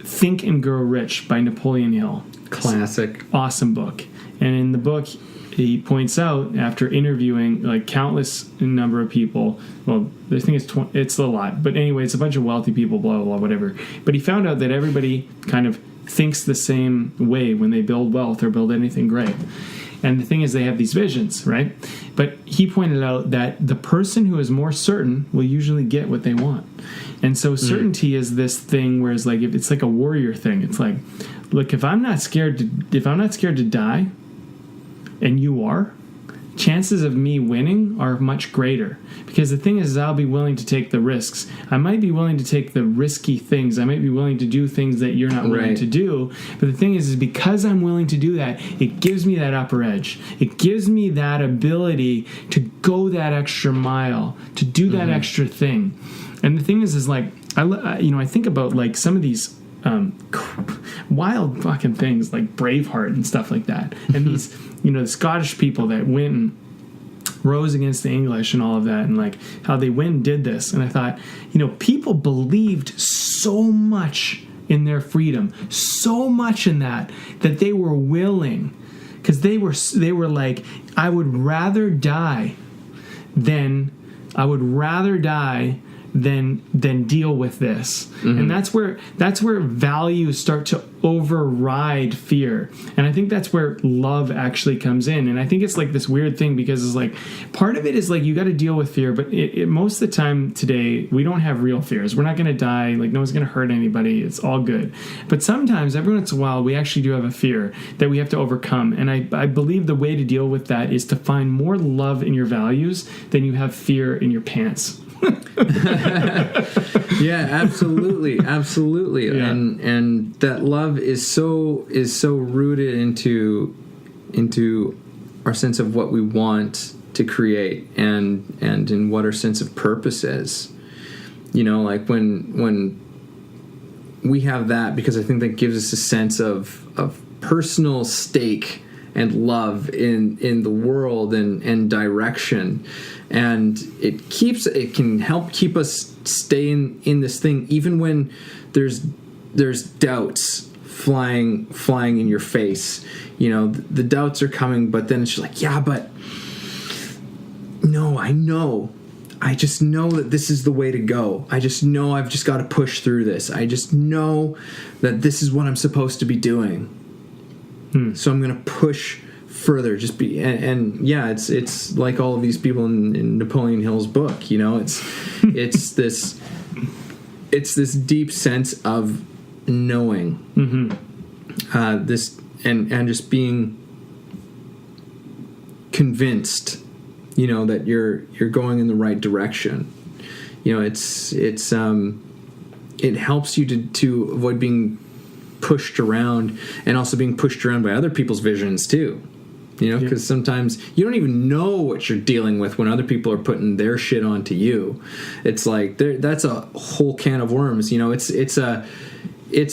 Think and Grow Rich by Napoleon Hill. Classic. Awesome book. And in the book, he points out, after interviewing like countless number of people, well, I think it's a lot, but anyway, it's a bunch of wealthy people, blah, blah, blah, whatever. But he found out that everybody kind of thinks the same way when they build wealth or build anything great. And the thing is, they have these visions, right? But he pointed out that the person who is more certain will usually get what they want. And so certainty is this thing where it's like, if it's like a warrior thing. It's like, look, if I'm not scared to die, and you are, chances of me winning are much greater. Because the thing is, I'll be willing to take the risks. I might be willing to take the risky things. I might be willing to do things that you're not willing to do. But the thing is because I'm willing to do that, it gives me that upper edge. It gives me that ability to go that extra mile, to do that extra thing. And the thing is like, I think about like some of these wild fucking things like Braveheart and stuff like that. And these, the Scottish people that went and rose against the English and all of that, and like how they went and did this. And I thought, people believed so much in their freedom, so much in that they were willing, because they were like, I would rather die than deal with this. And that's where values start to override fear. And I think that's where love actually comes in. And I think it's like this weird thing, because it's like part of it is like you got to deal with fear, but most of the time today we don't have real fears. We're not going to die, like no one's going to hurt anybody, it's all good. But sometimes, every once in a while, we actually do have a fear that we have to overcome. And I believe the way to deal with that is to find more love in your values than you have fear in your pants. Yeah, absolutely. Yeah. And that love is so rooted into our sense of what we want to create, and in what our sense of purpose is. Like when we have that, because I think that gives us a sense of personal stake and love in the world and direction. And it can help keep us stay in this thing, even when there's doubts flying in your face. The doubts are coming, but then it's just like, yeah, but no, I just know that this is the way to go. I just know I've just got to push through this. I just know that this is what I'm supposed to be doing. So I'm going to push further, just be, and yeah, it's like all of these people in Napoleon Hill's book. It's this deep sense of knowing, this and just being convinced, that you're going in the right direction. It helps you to avoid being pushed around, and also being pushed around by other people's visions too. Because sometimes you don't even know what you're dealing with when other people are putting their shit onto you. It's like that's a whole can of worms. It's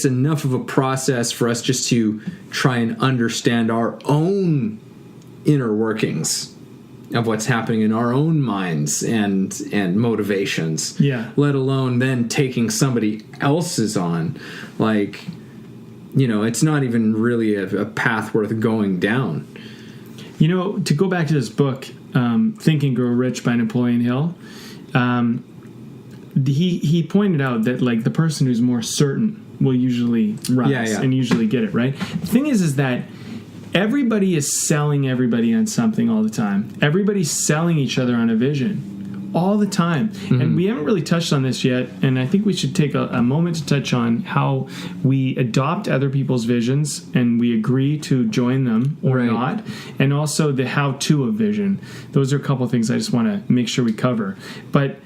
enough of a process for us just to try and understand our own inner workings of what's happening in our own minds and motivations. Yeah. Let alone then taking somebody else's on. Like, it's not even really a path worth going down. To go back to this book, Think and Grow Rich by Napoleon Hill, he pointed out that like the person who's more certain will usually rise and usually get it, right? The thing is that everybody is selling everybody on something all the time. Everybody's selling each other on a vision all the time. Mm-hmm. And we haven't really touched on this yet, and I think we should take a moment to touch on how we adopt other people's visions and we agree to join them or not, and also the how-to of vision. Those are a couple of things I just want to make sure we cover. But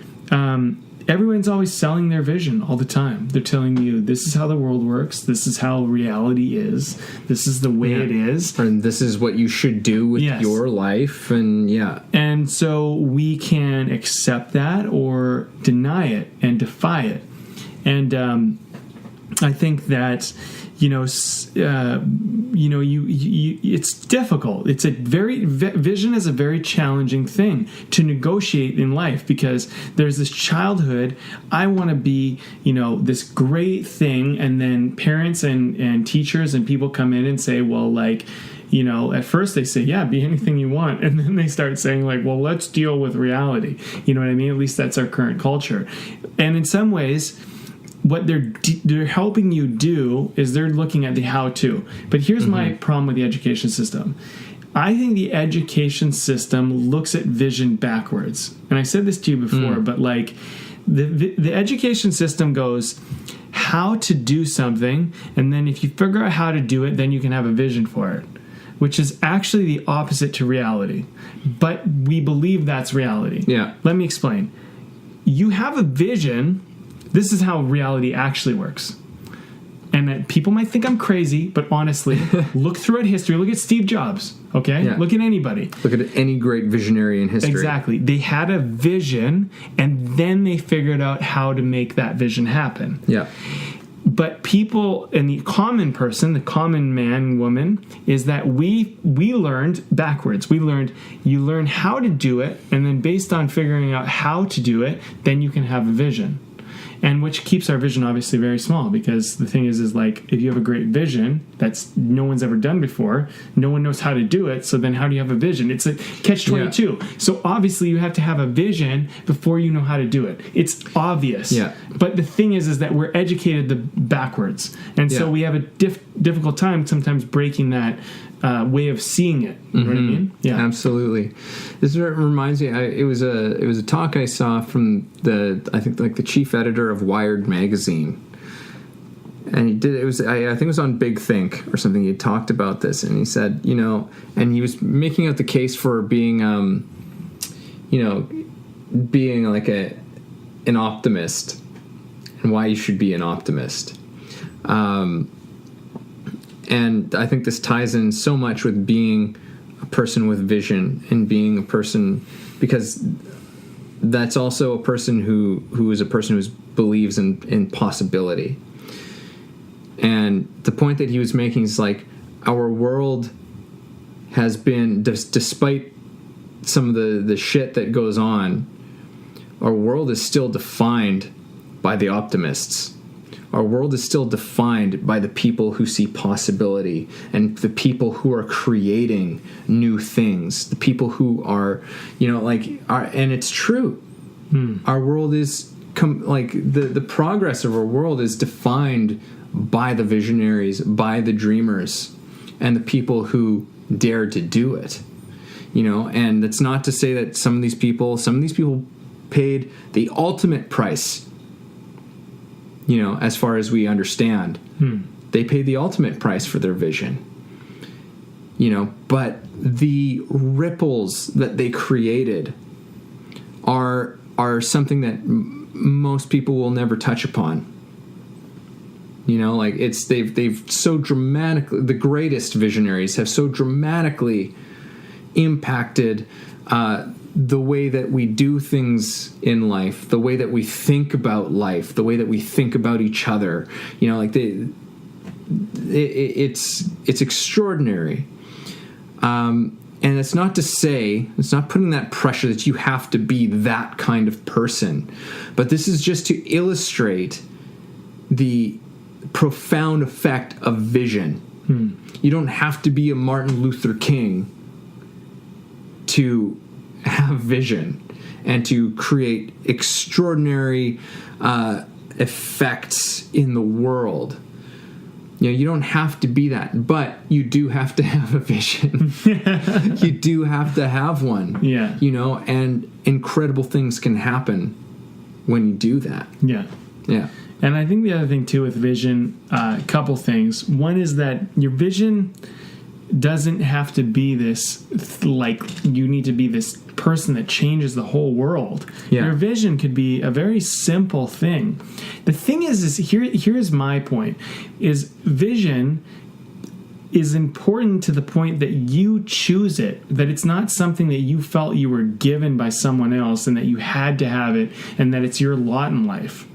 everyone's always selling their vision all the time. They're telling you, this is how the world works, this is how reality is, this is the way it is, and this is what you should do with your life. And so we can accept that or deny it and defy it. And I think that it's difficult. It's vision is a very challenging thing to negotiate in life, because there's this childhood, I want to be, this great thing, and then parents and teachers and people come in and say, well, like, at first they say, yeah, be anything you want. And then they start saying like, well, let's deal with reality. You know what I mean? At least that's our current culture. And in some ways, what they're helping you do is they're looking at the how-to. But here's my problem with the education system. I think the education system looks at vision backwards. And I said this to you before, but like the education system goes how to do something, and then if you figure out how to do it, then you can have a vision for it, which is actually the opposite to reality. But we believe that's reality. Yeah. Let me explain. You have a vision. This is how reality actually works. And people might think I'm crazy, but honestly, look throughout history. Look at Steve Jobs, okay? Yeah. Look at anybody. Look at any great visionary in history. Exactly. They had a vision, and then they figured out how to make that vision happen. Yeah. But people, and the common person, the common man, woman, is that we learned backwards. You learn how to do it, and then based on figuring out how to do it, then you can have a vision. And which keeps our vision obviously very small, because the thing is like, if you have a great vision that's no one's ever done before, no one knows how to do it, so then how do you have a vision? It's a catch-22. Yeah. So obviously you have to have a vision before you know how to do it. It's obvious. Yeah. But the thing is that we're educated backwards. And so we have a difficult time sometimes breaking that way of seeing it. You know what I mean? Yeah, absolutely. This is what reminds me. It was a talk I saw from I think the chief editor of Wired magazine, and he did. It was I think it was on Big Think or something. He talked about this, and he said, and he was making out the case for being, being like an optimist, and why you should be an optimist. And I think this ties in so much with being a person with vision and being a person, because that's also a person who is a person who believes in possibility. And the point that he was making is like, our world has been, despite some of the shit that goes on, our world is still defined by the optimists. Our world is still defined by the people who see possibility and the people who are creating new things, the people who are, and it's true. Our world is, the progress of our world is defined by the visionaries, by the dreamers, and the people who dare to do it. And it's not to say that some of these people paid the ultimate price. As far as we understand, they paid the ultimate price for their vision. But the ripples that they created are something that most people will never touch upon. They've so dramatically, the greatest visionaries have so dramatically impacted the way that we do things in life, the way that we think about life, the way that we think about each other. It's extraordinary. And it's not to say, it's not putting that pressure that you have to be that kind of person, but this is just to illustrate the profound effect of vision. You don't have to be a Martin Luther King to have vision and to create extraordinary effects in the world. You don't have to be that, but you do have to have a vision. You do have to have one. Yeah. And incredible things can happen when you do that. Yeah. Yeah. And I think the other thing too with vision, a couple things. One is that your vision doesn't have to be this, you need to be this person that changes the whole world. Yeah. Your vision could be a very simple thing. The thing is here's my point, is vision is important to the point that you choose it, that it's not something that you felt you were given by someone else and that you had to have it and that it's your lot in life.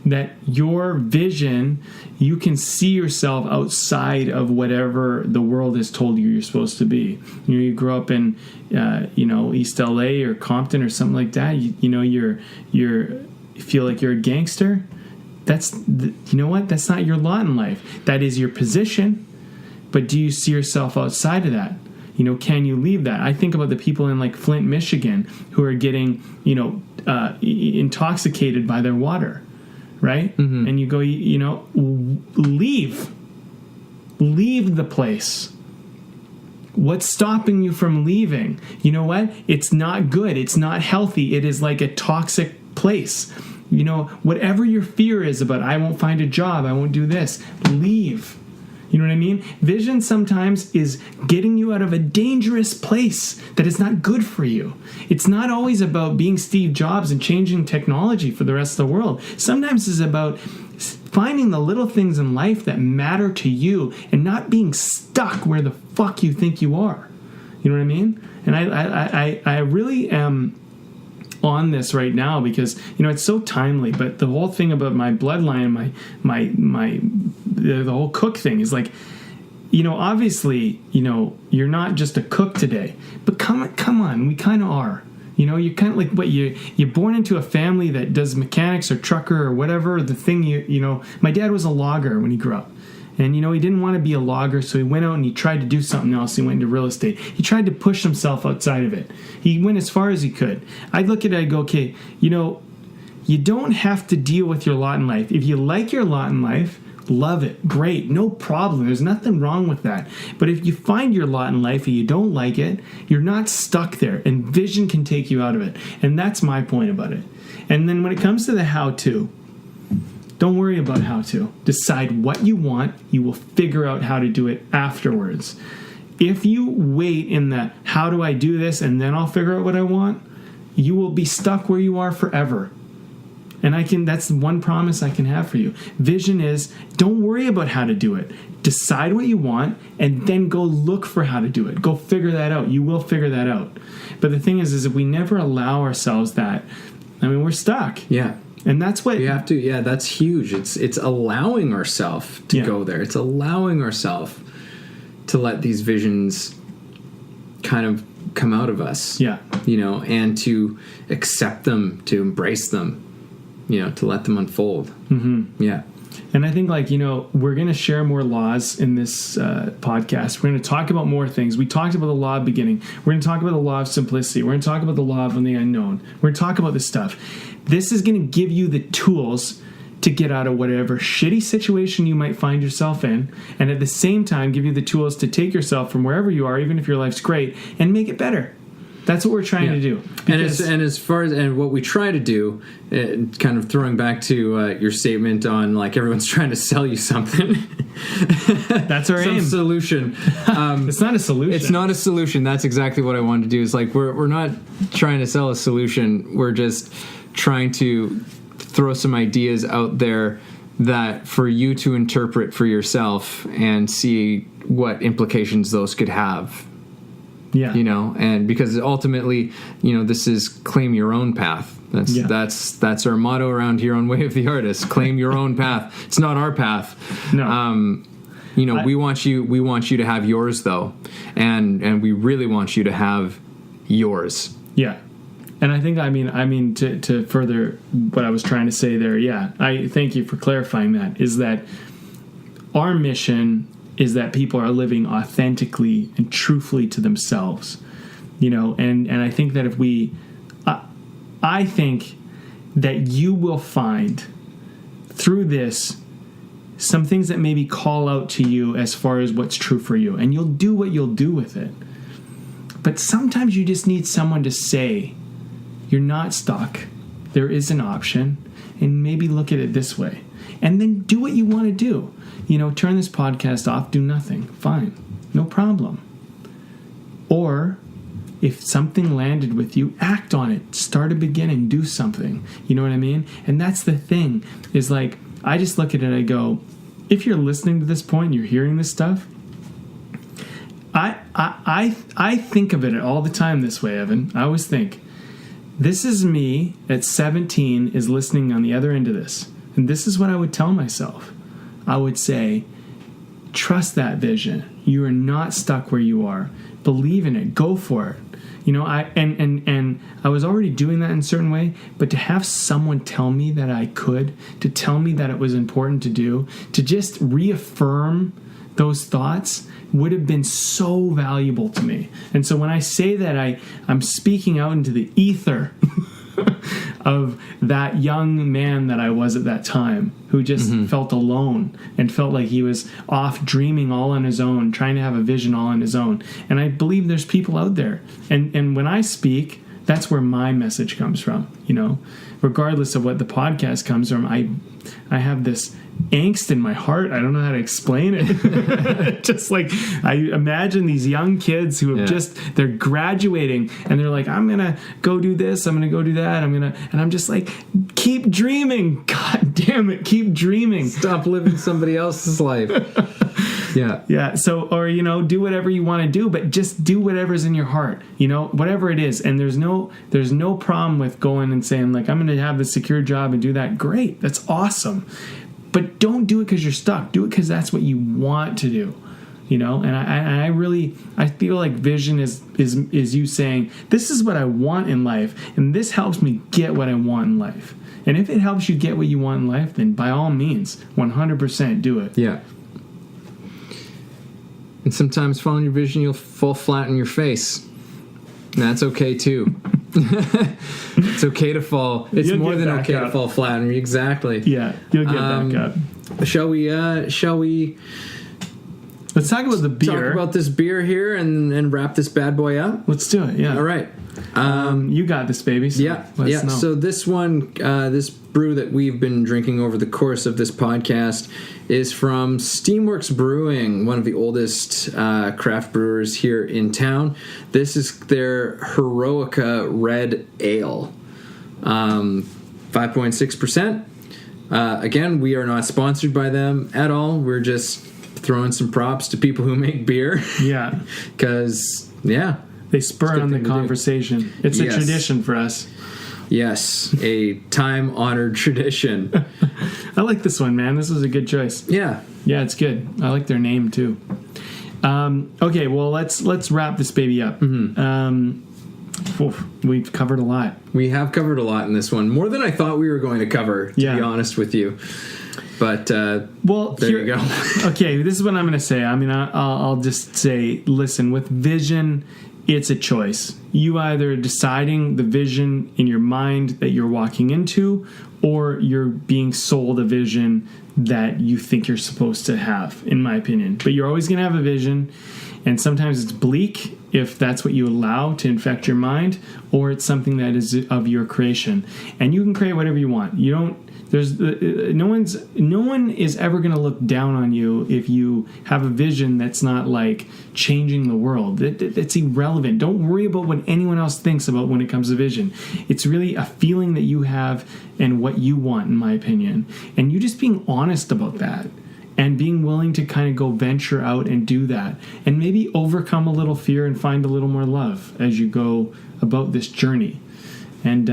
That your vision, you can see yourself outside of whatever the world has told you you're supposed to be. You grow up in, East LA or Compton or something like that. You feel like you're a gangster. That's not your lot in life. That is your position, But do you see yourself outside of that? Can you leave that? I think about the people in like Flint, Michigan, who are getting, intoxicated by their water, right? Mm-hmm. And you go, leave the place. What's stopping you from leaving? You know what? It's not good. It's not healthy. It is like a toxic place. Whatever your fear is about, I won't find a job, I won't do this, leave. You know what I mean? Vision sometimes is getting you out of a dangerous place that is not good for you. It's not always about being Steve Jobs and changing technology for the rest of the world. Sometimes it's about finding the little things in life that matter to you and not being stuck where the fuck you think you are. You know what I mean? And I really am on this right now because it's so timely. But the whole thing about my bloodline, the whole cook thing is like, obviously, you're not just a cook today, but come on, we kind of are. You're kind of like you're born into a family that does mechanics or trucker or whatever the thing. My dad was a logger when he grew up. And, he didn't want to be a logger, so he went out and he tried to do something else. He went into real estate. He tried to push himself outside of it. He went as far as he could. I'd look at it and go, okay, you don't have to deal with your lot in life. If you like your lot in life, love it. Great. No problem. There's nothing wrong with that. But if you find your lot in life and you don't like it, you're not stuck there. And vision can take you out of it. And that's my point about it. And then when it comes to the how-to, don't worry about how to. Decide what you want. You will figure out how to do it afterwards. If you wait in the how do I do this and then I'll figure out what I want, you will be stuck where you are forever. And that's one promise I can have for you. Vision is don't worry about how to do it. Decide what you want and then go look for how to do it. Go figure that out. You will figure that out. But the thing is if we never allow ourselves that, we're stuck. Yeah. And that's what you have to. Yeah, that's huge. It's allowing ourselves to go there. It's allowing ourselves to let these visions kind of come out of us. Yeah, and to accept them, to embrace them, to let them unfold. Mm-hmm. Yeah. And I think we're going to share more laws in this podcast. We're going to talk about more things. We talked about the law of beginning. We're going to talk about the law of simplicity. We're going to talk about the law of the unknown. We're going to talk about this stuff. This is going to give you the tools to get out of whatever shitty situation you might find yourself in, and at the same time give you the tools to take yourself from wherever you are, even if your life's great, and make it better. That's what we're trying to do. And as far as what we try to do, kind of throwing back to your statement on like everyone's trying to sell you something. That's our aim. Solution. It's not a solution. It's not a solution. That's exactly what I wanted to do. Is like we're not trying to sell a solution. We're just trying to throw some ideas out there that for you to interpret for yourself and see what implications those could have. Yeah. And because ultimately, this is claim your own path. That's our motto around here on Way of the Artist. Claim your own path. It's not our path. No. We want you to have yours though. And we really want you to have yours. Yeah. And I think, to further what I was trying to say there, I thank you for clarifying that, is that our mission is that people are living authentically and truthfully to themselves, and I think that if I think that you will find through this some things that maybe call out to you as far as what's true for you, and you'll do what you'll do with it. But sometimes you just need someone to say, you're not stuck. There is an option, and maybe look at it this way. And then do what you want to do. Turn this podcast off, do nothing. Fine. No problem. Or if something landed with you, act on it. Start a beginning. Do something. You know what I mean? And that's the thing, is like, I just look at it, I go, if you're listening to this point, you're hearing this stuff, I think of it all the time this way, Evan. I always think, this is me at 17 is listening on the other end of this. And this is what I would tell myself. I would say, trust that vision. You are not stuck where you are. Believe in it. Go for it. I was already doing that in a certain way, but to have someone tell me that I could, to tell me that it was important to do, to just reaffirm those thoughts, would have been so valuable to me. And so when I say that, I'm speaking out into the ether of that young man that I was at that time, who just felt alone and felt like he was off dreaming all on his own, trying to have a vision all on his own. And I believe there's people out there. And when I speak, that's where my message comes from, regardless of what the podcast comes from. I have this angst in my heart. I don't know how to explain it. Just like, I imagine these young kids who have they're graduating and they're like, I'm going to go do this. I'm going to go do that. And I'm just like, keep dreaming. God damn it. Keep dreaming. Stop living somebody else's life. Yeah. So, or, do whatever you want to do, but just do whatever's in your heart, whatever it is. And there's no problem with going and saying, like, I'm going to have this secure job and do that. Great. That's awesome. But don't do it because you're stuck. Do it because that's what you want to do, And I feel like vision is you saying, this is what I want in life, and this helps me get what I want in life. And if it helps you get what you want in life, then by all means, 100% do it. Yeah. And sometimes following your vision, you'll fall flat on your face. And that's okay too. It's okay to fall. It's You'll more get than back okay up. to fall flat on you. Exactly. Yeah, you'll get back up. Shall we Let's talk about the beer. talk about this beer here and wrap this bad boy up? Let's do it. Yeah. All right. You got this, baby. So Yeah. let us know. So this one, this brew that we've been drinking over the course of this podcast is from Steamworks Brewing, one of the oldest craft brewers here in town. This is their Heroica Red Ale, 5.6%. Again, we are not sponsored by them at all. We're just throwing some props to people who make beer. Yeah. Because, They spur on the conversation. It's a tradition for us. Yes, a time-honored tradition. I like this one, man. This was a good choice. Yeah. Yeah, it's good. I like their name too. Okay, well let's wrap this baby up. We've covered a lot. We have covered a lot in this one, more than I thought we were going to cover. To be honest with you, but there you go. Okay, this is what I'm going to say. I mean, I'll just say, listen. With vision, it's a choice. You either deciding the vision in your mind that you're walking into, or you're being sold a vision that you think you're supposed to have, in my opinion. But you're always going to have a vision, and sometimes it's bleak if that's what you allow to infect your mind, or it's something that is of your creation. And you can create whatever you want. You don't. No one is ever going to look down on you if you have a vision that's not like changing the world. It's irrelevant. Don't worry about what anyone else thinks about when it comes to vision. It's really a feeling that you have and what you want, in my opinion. And you just being honest about that and being willing to kind of go venture out and do that and maybe overcome a little fear and find a little more love as you go about this journey. And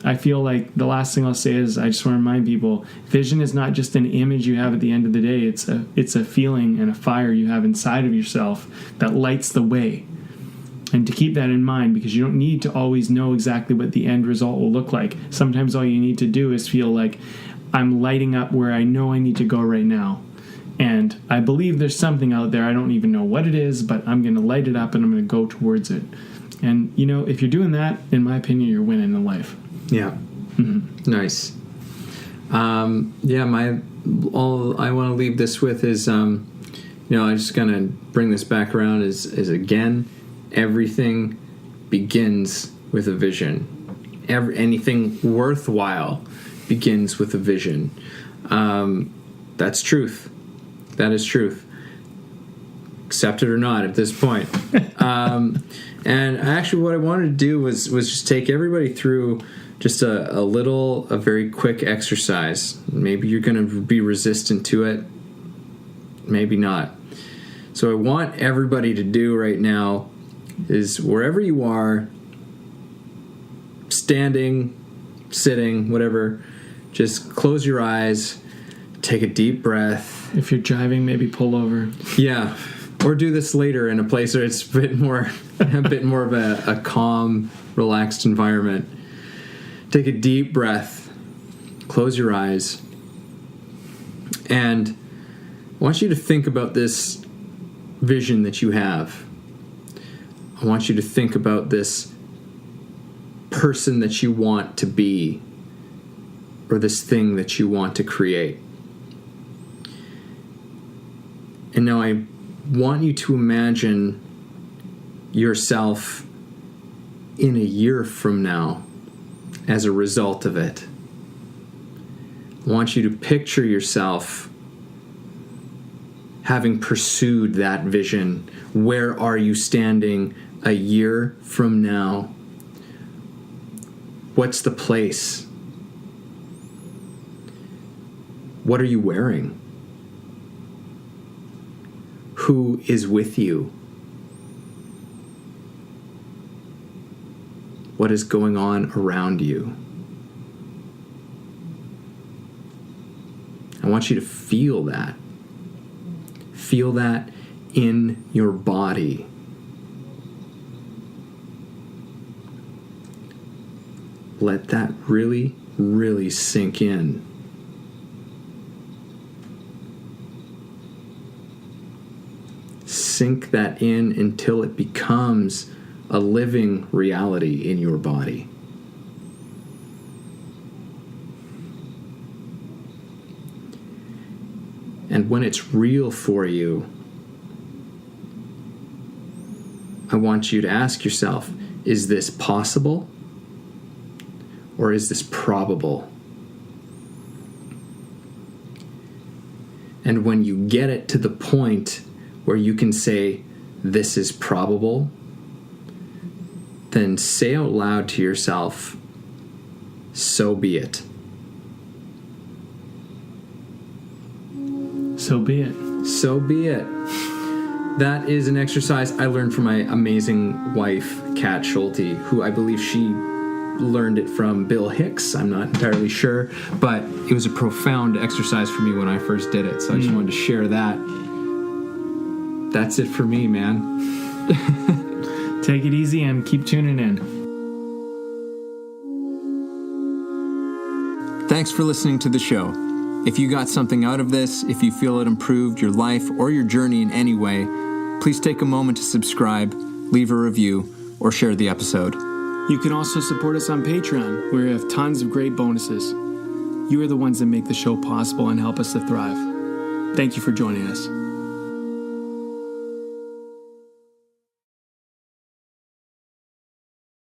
I feel like the last thing I'll say is I just want to remind people, vision is not just an image you have at the end of the day. It's a feeling and a fire you have inside of yourself that lights the way. And to keep that in mind, because you don't need to always know exactly what the end result will look like. Sometimes all you need to do is feel like I'm lighting up where I know I need to go right now. And I believe there's something out there. I don't even know what it is, but I'm going to light it up and I'm going to go towards it. And, if you're doing that, in my opinion, you're winning in life. Yeah. Mm-hmm. Nice. All I want to leave this with is, I'm just going to bring this back around is again, everything begins with a vision. Anything worthwhile begins with a vision. That's truth. That is truth. Accept it or not at this point. And actually what I wanted to do was just take everybody through just a very quick exercise. Maybe you're going to be resistant to it. Maybe not. So I want everybody to do right now is wherever you are, standing, sitting, whatever, just close your eyes, take a deep breath. If you're driving, maybe pull over. Yeah. Or do this later in a place where it's a bit more of a calm, relaxed environment. Take a deep breath. Close your eyes. And I want you to think about this vision that you have, I want you to think about this person that you want to be, or this thing that you want to create. And now I want you to imagine yourself in a year from now as a result of it. I want you to picture yourself having pursued that vision. Where are you standing a year from now? What's the place? What are you wearing? Who is with you? What is going on around you? I want you to feel that. Feel that in your body. Let that really, really sink in. Sink that in until it becomes a living reality in your body. And when it's real for you, I want you to ask yourself, is this possible or is this probable? And when you get it to the point where you can say, this is probable, then say out loud to yourself, so be it. So be it. So be it. That is an exercise I learned from my amazing wife, Kat Schulte, who I believe she learned it from Bill Hicks. I'm not entirely sure, but it was a profound exercise for me when I first did it. So I just wanted to share that. That's it for me, man. Take it easy and keep tuning in. Thanks for listening to the show. If you got something out of this, if you feel it improved your life or your journey in any way, please take a moment to subscribe, leave a review, or share the episode. You can also support us on Patreon, where we have tons of great bonuses. You are the ones that make the show possible and help us to thrive. Thank you for joining us.